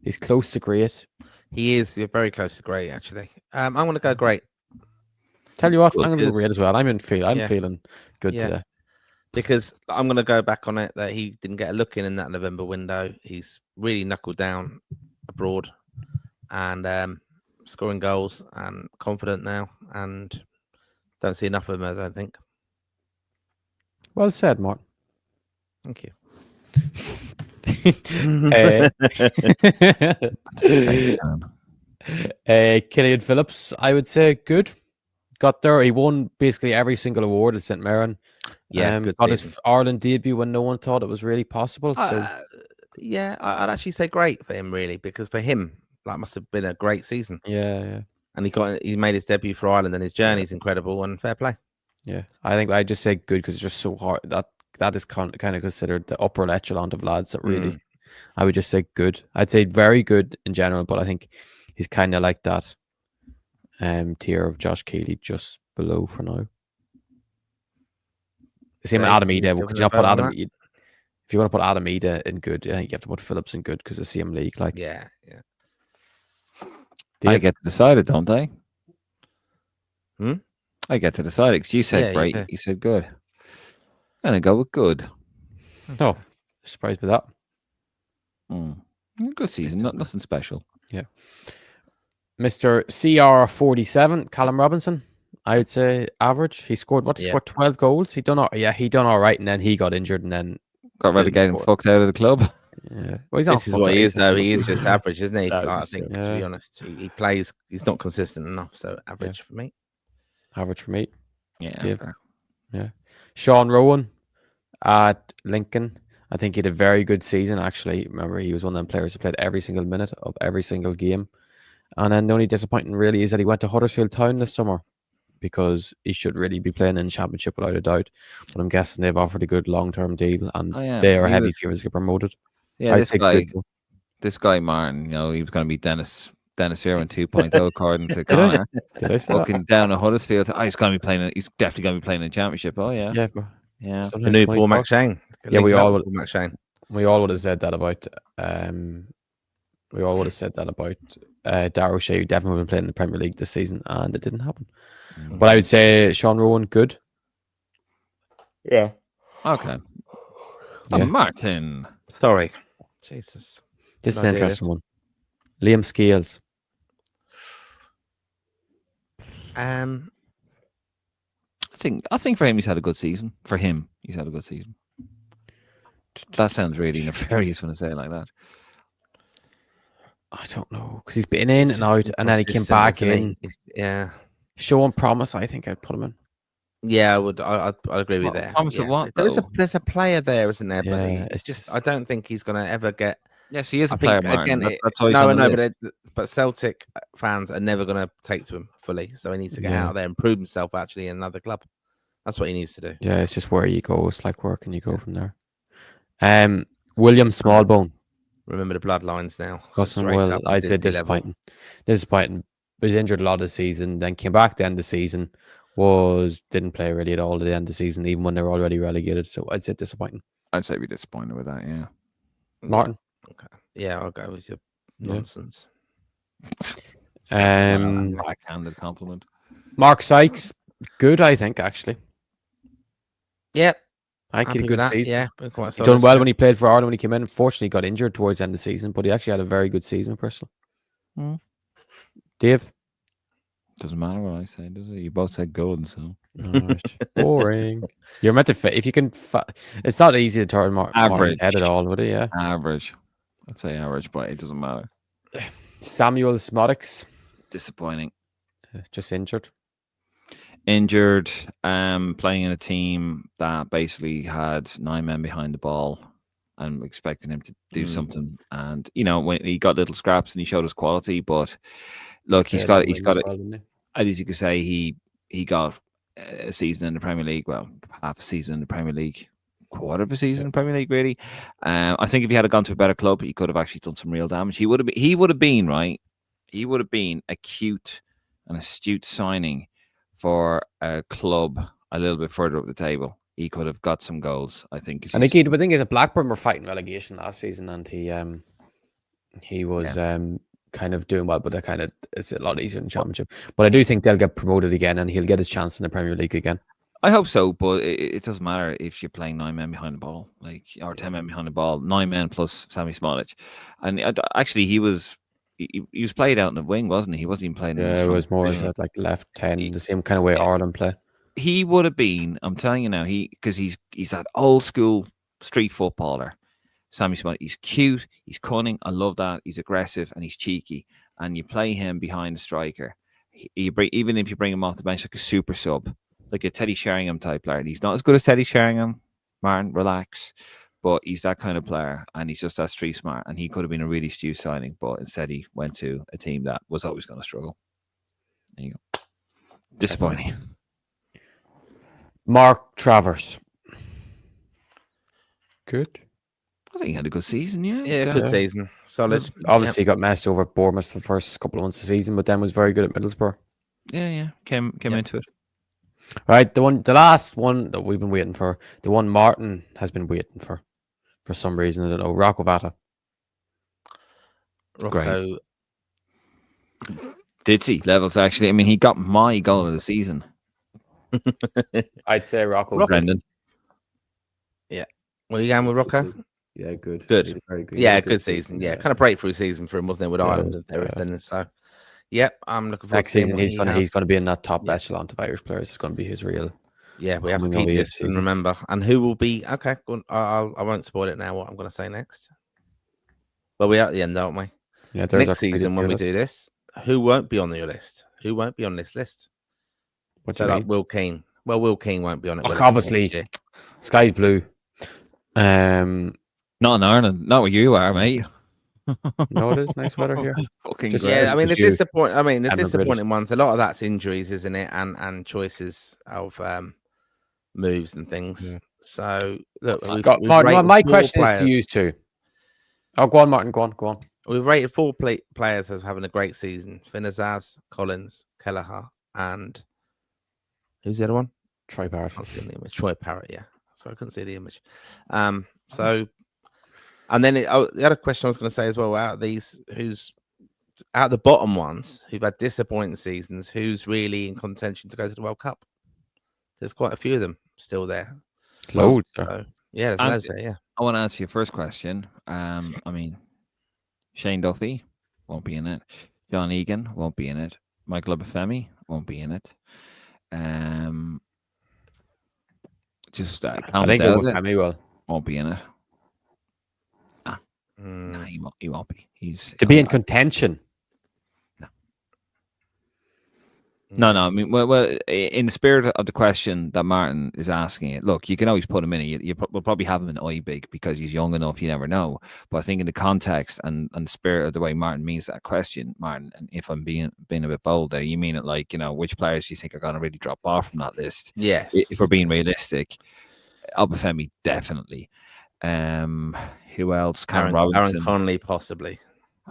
He's close to great. He is. You're very close to great, actually. I'm going to go great. Tell you what, I'm going to go great as well. I'm feeling good today. Because I'm going to go back on it that he didn't get a look in that November window. He's really knuckled down abroad and scoring goals and confident now. And don't see enough of him, I don't think. Well said, Martin. Thank you. Killian Phillips, I would say good. Got there. He won basically every single award at St. Mirren. Yeah, got his Ireland debut when no one thought it was really possible. So yeah, I'd actually say great for him, really, because for him, that must have been a great season. Yeah. And he made his debut for Ireland, and his journey's incredible. And fair play. Yeah, I think I just say good because it's just so hard. That is kind of considered the upper echelon of lads that really. I would just say good. I'd say very good in general, but I think he's kind of like that tier of Josh Keeley just below for now. Same with Adam Ida. Could you not put Adam? If you want to put Adam Ida in good, I think you have to put Phillips in good because the same league. Like, yeah. I get to decide it, don't I? I get to decide it because you said great. You said good. I'm gonna go with good. No, surprised by that. Good season, nothing special. Yeah. Mr. CR47, Callum Robinson, I would say average. He scored 12 goals. He done all right, and then he got injured, and then got relegated and fucked out of the club. Yeah, well, this is what he is, though. He is just average, isn't he? I think, to be honest, he plays. He's not consistent enough, so average for me. Average for me. Yeah. Yeah. Sean Rowan at Lincoln. I think he had a very good season, actually. Remember, he was one of them players who played every single minute of every single game. And then the only disappointing really is that he went to Huddersfield Town this summer because he should really be playing in the Championship without a doubt. But I'm guessing they've offered a good long-term deal and they are heavy favourites to get promoted. Yeah, this guy, Martin, he was going to be Dennis Irwin 2.0 according to Connor. Did I say looking down at Huddersfield? He's going to be playing. He's definitely going to be playing in the Championship. Oh yeah, yeah. The new Paul McShane. Yeah, we all would have said that about. We all would have said that about Darragh O'Shea, who definitely would have played in the Premier League this season, and it didn't happen. But I would say Sean Rowan, good. Yeah. Okay. Martin. Sorry. Jesus. This is an interesting one. Liam Scales. I think for him he's had a good season. That sounds really nefarious when I say it like that. I don't know because he's been in and out, and then he came back in. Yeah, showing promise. I think I'd put him in. Yeah, I would. I'd agree with that. Promise Yeah. of what? There's a player there, isn't there? But Yeah, it's just I don't think he's going to ever get. Yes, he is I a player, think Martin. again, That's why he's on the list. but Celtic fans are never going to take to him fully. So he needs to get out of there and prove himself actually in another club. That's what he needs to do. Yeah, it's just where you go. It's like where can you go from there? William Smallbone. Remember the bloodlines now. Well, I'd say disappointing. Disappointing. Was injured a lot of the season, then came back at the end of the season. Didn't play really at all at the end of the season, even when they were already relegated. So I'd say disappointing. I'd say we're disappointed with that. Yeah. Martin. Okay. Yeah, I'll go with your nonsense. Backhanded compliment. Mark Sykes, good, I think, actually. Yeah. I think he had a good season. Yeah, he done well when he played for Ireland when he came in. Unfortunately, he got injured towards the end of the season, but he actually had a very good season, Crystal. Dave? Doesn't matter what I say, does it? You both said good, so. Boring. You're meant to if you can. It's not easy to turn Martin's head at all, would it? Yeah. Average. I'd say average, but it doesn't matter. Samuel Smodics. Disappointing. Just injured. Playing in a team that basically had 9 men behind the ball and expecting him to do something. And, when he got little scraps and he showed his quality, but look, he's got as you could say, he got a season in the Premier League, well, half a season in the Premier League, quarter of a season in the Premier League, really. I think if he had gone to a better club, he could have actually done some real damage. He would have been a cute and astute signing for a club a little bit further up the table. He could have got some goals, I think. I think the thing is, Blackburn were fighting relegation last season, and he was kind of doing well, but it's a lot easier in the Championship. But I do think they'll get promoted again, and he'll get his chance in the Premier League again. I hope so, but it doesn't matter if you're playing 9 men behind the ball, or 10 men behind the ball, 9 men plus Sammy Smodic, and actually he was played out in the wing, wasn't he? He wasn't even playing. Yeah, it was more like left 10, the same kind of way Ireland play. He would have been. I'm telling you now, because he's that old school street footballer. Sammy Smodic. He's cute. He's cunning. I love that. He's aggressive and he's cheeky. And you play him behind the striker. Even if you bring him off the bench like a super sub, like a Teddy Sheringham type player. He's not as good as Teddy Sheringham. Martin, relax. But he's that kind of player, and he's just that street smart. And he could have been a really astute signing, but instead he went to a team that was always going to struggle. There you go. Disappointing. Mark Travers. Good. I think he had a good season, yeah. Yeah, good season. Solid. Obviously, he got messed over at Bournemouth for the first couple of months of the season, but then was very good at Middlesbrough. Yeah. Came into it. Right, the last one that we've been waiting for, the one Martin has been waiting for some reason. I don't know. Rocco Vata. Rocco. Did see levels, actually. I mean, he got my goal of the season. I'd say Rocco. Brendan. Yeah. Well, you going with Rocco? Yeah, good. Good. Very good. Yeah, good season. Yeah, kind of breakthrough season for him, wasn't it, with Ireland and everything. So, yep, I'm looking forward next season. He's going to be in that top echelon of Irish players. It's going to be his real. Yeah, we have to keep this and remember. And who will be? Okay, I won't spoil it now. What I'm going to say next. Well, we're at the end, aren't we? Yeah. Next season when we do this, who won't be on your list? Who won't be on this list? What's like Will Keane? Well, Will Keane won't be on it. Obviously, sky's blue. Not in Ireland. Not where you are, mate. No, it is nice weather here. I mean, the disappointing ones. A lot of that's injuries, isn't it? And choices of moves and things. Yeah. So look, Martin, my question is to you too. Oh, go on, Martin. Go on. We've rated 4 players as having a great season: Finnazaz, Collins, Kelleher, and who's the other one? Troy Parrott. Troy Parrott. Yeah. Sorry, I couldn't see the image. So, and then the other question I was going to say as well, out of these, who's out of the bottom ones who've had disappointing seasons, who's really in contention to go to the World Cup? There's quite a few of them still there. Loads. So, yeah, there's loads there. Yeah. I want to answer your first question. I mean, Shane Duffy won't be in it. John Egan won't be in it. Michael Obafemi won't be in it. I think Obafemi will. Won't be in it. No, he won't be. He's to be in contention. No. I mean, well, in the spirit of the question that Martin is asking, it, look, you can always put him in. We'll probably have him in I big because he's young enough. You never know. But I think in the context and the spirit of the way Martin means that question, Martin, and if I'm being a bit bold there, you mean it like, which players do you think are going to really drop off from that list? Yes. If we're being realistic, Obafemi definitely. Who else? Callum Robinson, Aaron Connolly, possibly.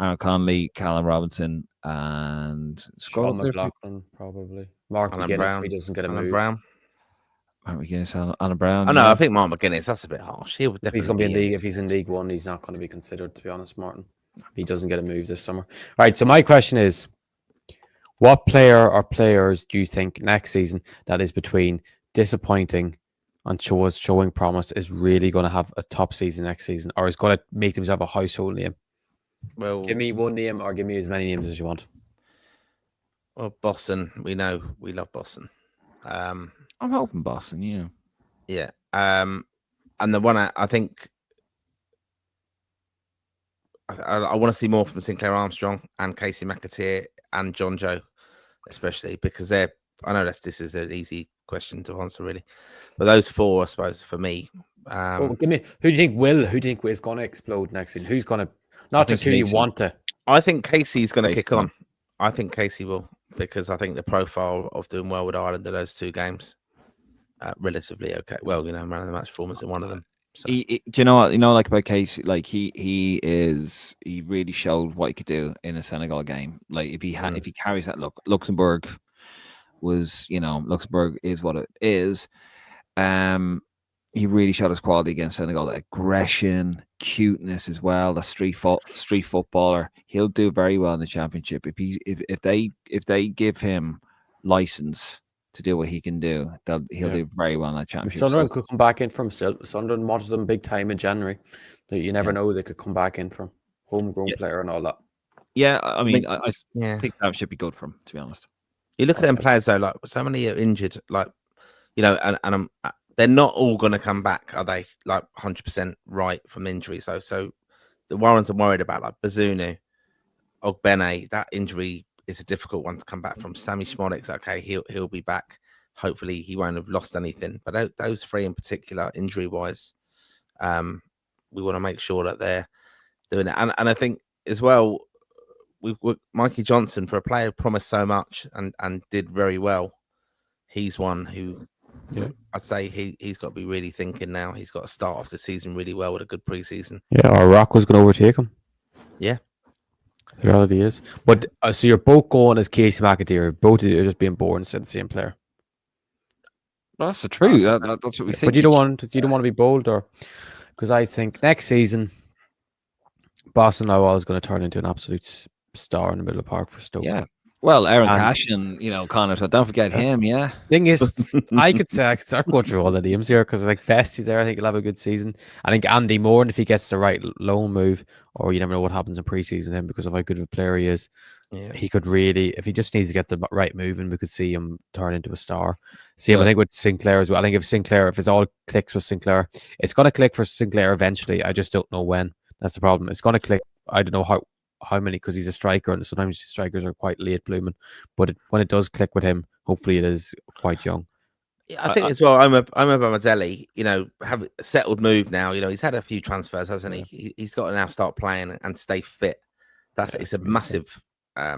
Aaron Connolly, Callum Robinson, and Sean McLaughlin, probably. Mark McGuinness, if he doesn't get a move. Brown. Mark McGuinness, Alan Brown. Oh, no, I think Mark McGuinness, that's a bit harsh. He's going to be in league. If he's in League One, he's not going to be considered, to be honest, Martin. If he doesn't get a move this summer. All right, so my question is, what player or players do you think next season that is between disappointing and showing promise is really going to have a top season next season, or is going to make themselves a household name? Well, give me one name, or give me as many names as you want. Well, Boston, we know we love Boston. I'm hoping Boston, yeah. Yeah. And the one I think I want to see more from Sinclair Armstrong and Casey McAteer and John Joe, especially because I know this is an easy question to answer, really, but those four, I suppose, for me. Give me who do you think is going to explode next season? Who's going to not just who you want to? I think Casey's going to kick on. I think Casey will, because I think the profile of doing well with Ireland in those two games, relatively okay. Well, man of the match performance in one of them. So. Do you know what? Like about Casey, like he really showed what he could do in a Senegal game. Like if he carries that, look, Luxembourg is what it is. He really showed his quality against Senegal. The aggression, cuteness as well. The street footballer. He'll do very well in the championship if they give him license to do what he can do. He'll do very well in that championship. Sunderland could come back in from Sunderland wanted them big time in January. You never know, they could come back in from homegrown player and all that. Yeah, I mean, I think that should be good for him, to be honest. You look at them players though, like so many are injured, like and they're not all going to come back, are they? Like 100% right from injury. So the ones I'm worried about, like Bazunu, Ogbene, that injury is a difficult one to come back from. Sammy Smolek's okay, he'll be back. Hopefully he won't have lost anything. But those three in particular, injury wise, we want to make sure that they're doing it. And I think as well, Mikey Johnson, for a player who promised so much and did very well, he's one who I'd say he's got to be really thinking now. He's got to start off the season really well with a good preseason. Yeah, or Rocco's going to overtake him. Yeah. The reality is. But so you're both going as Casey McAteer. Both of you are just being born instead of the same player. Well, that's the truth. That's what we think. But you don't want to be bold, or because I think next season Boston now is going to turn into an absolute star in the middle of the park for Stoke. Yeah. Well, Aaron Cashin, Connor, so don't forget him, yeah. Thing is, I could start going through all the names here because like Festi's there. I think he'll have a good season. I think Andy Moore, if he gets the right loan move, or you never know what happens in preseason him because of how good of a player he is, he could really, if he just needs to get the right move, and we could see him turn into a star. I think with Sinclair as well. I think if it all clicks with Sinclair, it's going to click for Sinclair eventually. I just don't know when. That's the problem. It's going to click. I don't know how many, because he's a striker and sometimes strikers are quite late blooming, but when it does click with him, hopefully it is quite young. Yeah, I think as well, I'm a Bamadelli, have a settled move now. He's had a few transfers, hasn't he? He's got to now start playing and stay fit. It's a massive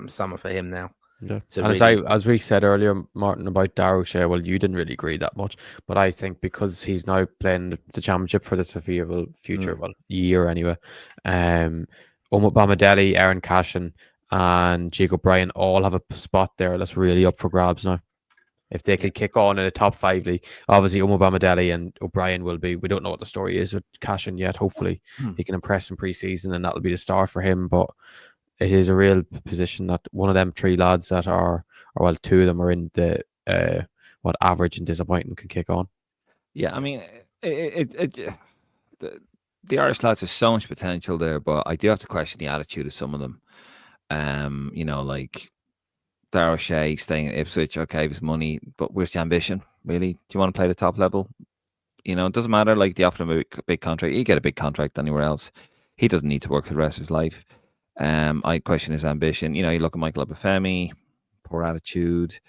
summer for him now. Yeah. And as we said earlier, Martin, about Darrow Shea, well, you didn't really agree that much, but I think because he's now playing the championship for the foreseeable future, year anyway, Bamadelli, Aaron Cashin, and Jake O'Brien all have a spot there that's really up for grabs now. If they could kick on in a top 5 league, obviously Bamadelli and O'Brien will be. We don't know what the story is with Cashin yet. Hopefully he can impress in pre-season, and that'll be the start for him. But it is a real position that one of them 3 lads that are, or well, 2 of them are in the average and disappointing can kick on. Yeah, I mean, the Irish lads have so much potential there, but I do have to question the attitude of some of them. Like Darrow Shea staying at Ipswich, okay, with money, but where's the ambition, really? Do you want to play the top level? It doesn't matter, like they offer him a big contract. He get a big contract anywhere else. He doesn't need to work for the rest of his life. I question his ambition. You look at Michael Obafemi, poor attitude.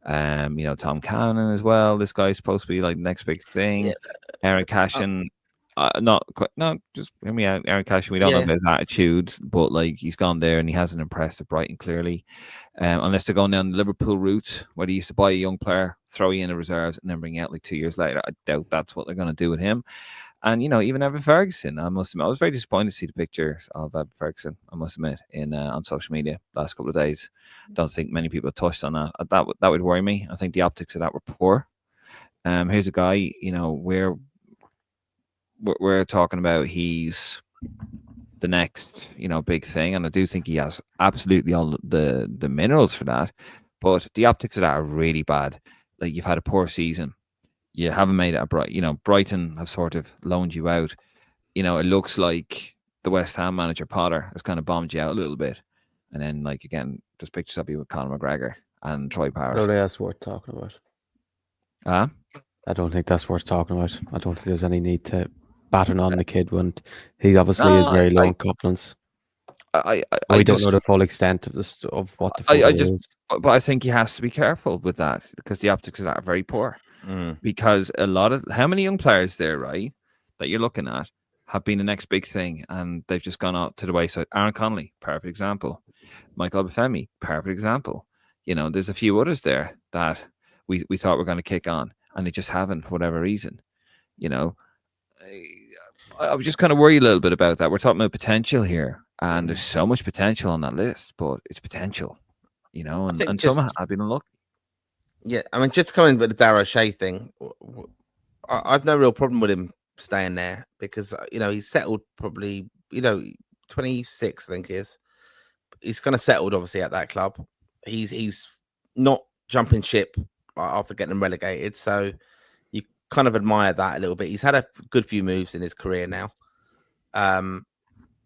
Tom Cannon as well. This guy's supposed to be like the next big thing. Yeah. Aaron Cashin, just hear me out. Aaron Cashin, we don't know about his attitude, but like he's gone there and he hasn't impressed at Brighton clearly. Unless they're going down the Liverpool route, where they used to buy a young player, throw you in the reserves, and then bring you out like 2 years later. I doubt that's what they're going to do with him. And even Evan Ferguson, I must admit, I was very disappointed to see the pictures of Evan Ferguson. I must admit, on social media last couple of days, don't think many people touched on that. That would worry me. I think the optics of that were poor. Here's a guy, we're talking about. He's the next, big thing, and I do think he has absolutely all the minerals for that. But the optics of that are really bad. Like, you've had a poor season. You haven't made it a Brighton have sort of loaned you out. It looks like the West Ham manager Potter has kind of bombed you out a little bit. And then, like, again, there's pictures of you with Conor McGregor and Troy Parrott. I don't think that's worth talking about. I don't think that's worth talking about. I don't think there's any need to batten on the kid when he obviously is very low in confidence. We don't know the full extent of what the photo is. But I think he has to be careful with that, because the optics of that are very poor. Because how many young players there, right, that you're looking at have been the next big thing, and they've just gone out to the wayside. Aaron Connolly, perfect example. Michael Obafemi, perfect example. There's a few others there that we thought were going to kick on, and they just haven't for whatever reason. I was just kind of worried a little bit about that. We're talking about potential here, and there's so much potential on that list, but it's potential, and some have been unlucky. Yeah, I mean, just coming with the Darragh O'Shea thing, I've no real problem with him staying there, because he's settled probably 26, I think he is. He's kind of settled obviously at that club. He's not jumping ship after getting them relegated, so you kind of admire that a little bit. He's had a good few moves in his career now.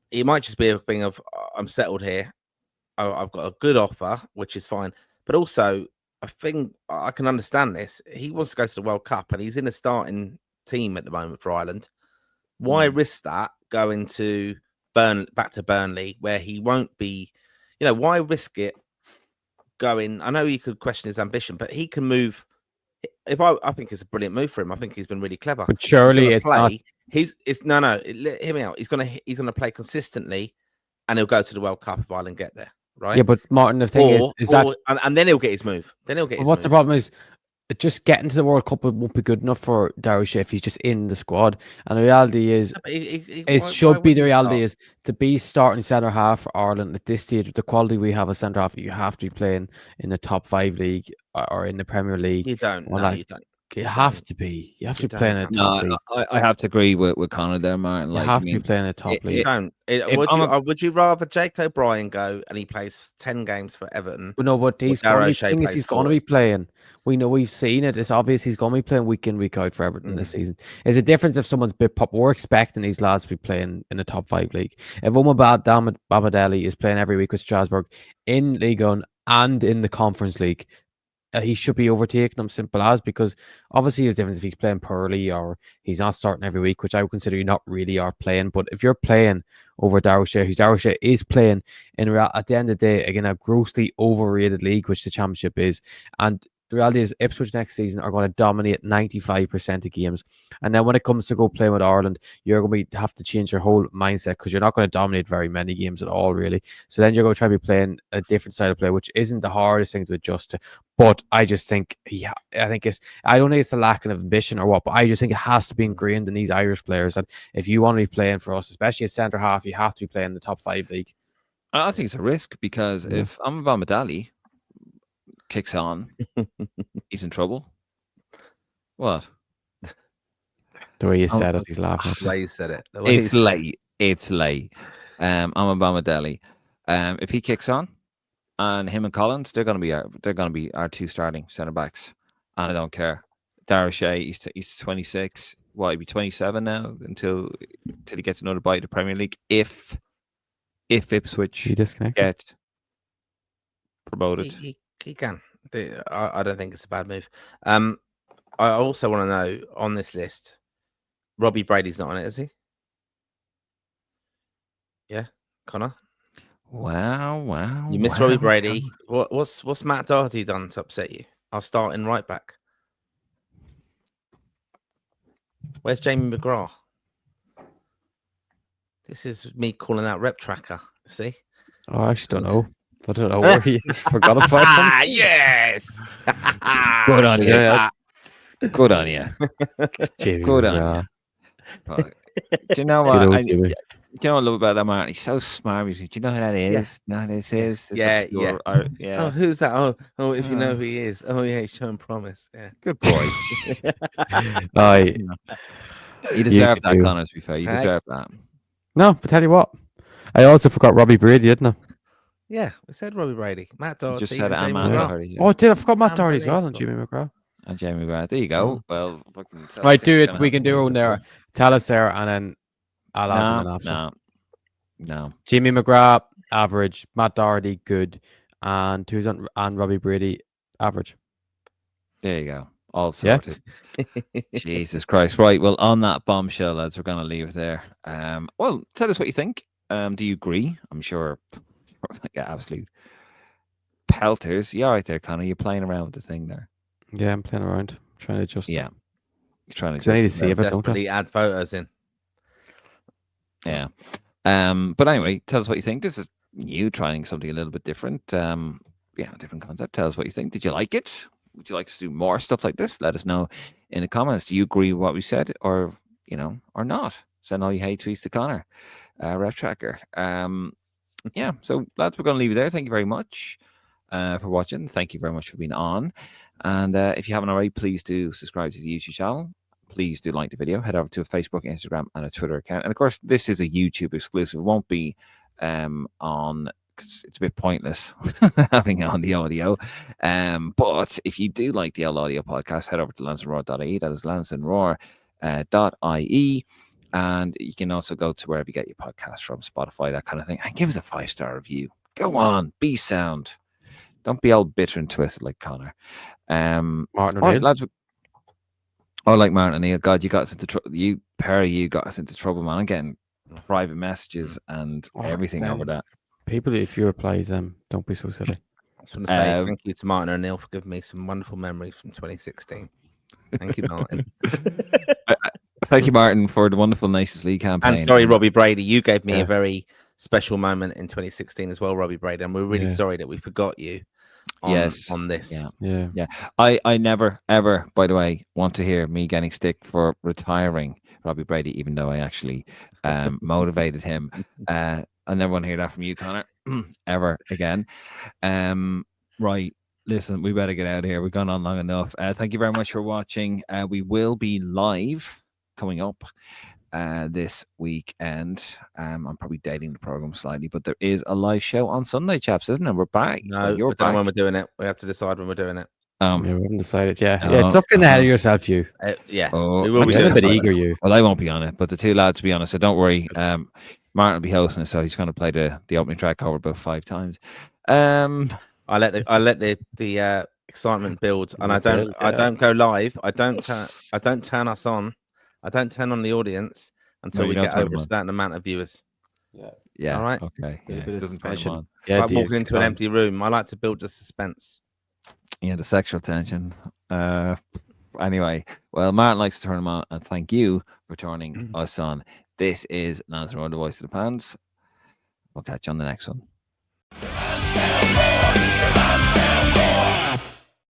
It might just be a thing of, I'm settled here. I've got a good offer, which is fine, but also I think I can understand this. He wants to go to the World Cup, and he's in a starting team at the moment for Ireland. Why risk that going to back to Burnley, where he won't be? Why risk it going? I know you could question his ambition, but he can move. I think it's a brilliant move for him. I think he's been really clever. But surely it's not. No. Hear me out. He's gonna play consistently, and he'll go to the World Cup if Ireland get there. Right? Yeah, but Martin, the thing is that, and then he'll get his move. What's the problem is, just getting to the World Cup won't be good enough for Darragh O'Shea if he's just in the squad. And the reality is, is to be starting centre half for Ireland at this stage with the quality we have as centre half, you have to be playing in the top 5 league or in the Premier League. You don't. You don't. You have to be. You have to be playing a top league. I have to agree with Conor there, Martin. You have to be playing a top league. Would you rather Jake O'Brien go and he plays 10 games for Everton? No, but he's going to be playing. We know, we've seen it. It's obvious he's going to be playing week in, week out for Everton this season. There's a difference if someone's bit pop. We're expecting these lads to be playing in the top 5 league. If Bamadeli is playing every week with Strasbourg in Ligue 1 and in the Conference League, he should be overtaking them, simple as, because obviously there's difference if he's playing poorly or he's not starting every week, which I would consider you not really are playing. But if you're playing over Darragh O'Shea, who Darragh O'Shea is playing at the end of the day, again, a grossly overrated league, which the Championship is, and the reality is Ipswich next season are going to dominate 95% of games. And then when it comes to go playing with Ireland, you're going to have to change your whole mindset, because you're not going to dominate very many games at all, really. So then you're going to try to be playing a different style of play, which isn't the hardest thing to adjust to. But I just think, I don't think it's a lack of ambition or what, but I just think it has to be ingrained in these Irish players that if you want to be playing for us, especially at centre half, you have to be playing in the top 5 league. I think it's a risk, because if Amabal Madali kicks on, he's in trouble. What? The way you said it, he's laughing. The way you said it. It's late. Amabal Madali. If he kicks on, and him and Collins, they're going to be our 2 starting centre backs, and I don't care. Darragh O'Shea, he's 26. He'll be 27 now until he gets another bite at the Premier League. If Ipswich get promoted, he can. I don't think it's a bad move. I also want to know, on this list, Robbie Brady's not on it, is he? Yeah, Connor. Wow. You missed Robbie Brady. What's Matt Doherty done to upset you? I'll start in right back. Where's Jamie McGrath? This is me calling out Rep Tracker. See? Oh, I actually don't know. I don't know where he is. Forgot about him. Yes. Good on you. Good on you. Good on you. Do you know what? Do you know what I love about that, Martin? He's so smart. Do you know who that is? Yeah. No, this is. Yeah. Oh, who's that? Oh, if you know who he is. Oh, yeah, he's showing promise. Yeah. Good boy. You deserve that, Connor, to be fair. You deserve that. No, but tell you what. I also forgot Robbie Brady, didn't I? Yeah, we said Robbie Brady. Matt Doherty. You just said Jamie Matt Doherty. Yeah. Oh, I forgot Matt Doherty as well, and Jamie McGrath. And Jamie McGrath. There you go. Well, right, do it. We can do one there. Tell us there, and then I'll add them in after. No. Jamie McGrath, average. Matt Doherty, good. And Robbie Brady, average. There you go. All sorted. Yeah. Jesus Christ. Right. Well, on that bombshell, lads, we're going to leave it there. Well, tell us what you think. Do you agree? I'm sure. Yeah, absolute pelters. You all right there, Connor? You're playing around with the thing there. Yeah, I'm playing around. I'm trying to adjust. Yeah. You're trying to adjust. I need to see if it don't add photos in. Yeah. But anyway, tell us what you think. This is you trying something a little bit different. Different concept. Tell us what you think. Did you like it? Would you like to do more stuff like this? Let us know in the comments. Do you agree with what we said, or not? Send all your hate tweets to Connor, Ref Tracker. So lads, we're going to leave it there. Thank you very much for watching. Thank you very much for being on. And if you haven't already, please do subscribe to the YouTube channel. Please do like the video. Head over to a Facebook, Instagram, and a Twitter account. And of course, this is a YouTube exclusive. It won't be on, because it's a bit pointless having on the audio. But if you do like the audio podcast, head over to lansdowneroad.ie. That is lansdowneroad.ie. And you can also go to wherever you get your podcasts from, Spotify, that kind of thing. And give us a 5-star review. Go on, be sound. Don't be all bitter and twisted like Connor. Martin O'Neill. Lads, like Martin O'Neill. God, you got us into trouble. You got us into trouble, man. I'm getting private messages and everything over that. People, if you reply to them, don't be so silly. I just want to say thank you to Martin O'Neill for giving me some wonderful memories from 2016. Thank you, Martin. Thank you, Martin, for the wonderful Nations League campaign. And sorry, Robbie Brady, you gave me a very special moment in 2016 as well, Robbie Brady. And we're really sorry that we forgot you on this. Yeah. I never, ever, by the way, want to hear me getting stick for retiring Robbie Brady, even though I actually motivated him. I never want to hear that from you, Connor, ever again. Right. Listen, we better get out of here. We've gone on long enough. Thank you very much for watching. We will be live coming up this weekend. I'm probably dating the program slightly, but there is a live show on Sunday, chaps, isn't it? We're back. No, we don't know when we're doing it. We have to decide when we're doing it. We haven't decided. It's up in the head of yourself, you. We will be a bit eager, you. Well, I won't be on it, but the two lads will be on it, so don't worry. Martin will be hosting it, so he's going to play the opening track over about 5 times. I let the excitement build, and I don't go live. I don't turn us on. I don't turn on the audience until we get over a certain amount of viewers. Yeah. All right. Okay. Yeah. It doesn't turn them on. Like walking into an empty room. I like to build the suspense. Yeah, the sexual tension. Anyway, well, Martin likes to turn them on, and thank you for turning us on. This is Lansdowne Road, the voice of the fans. We'll catch you on the next one.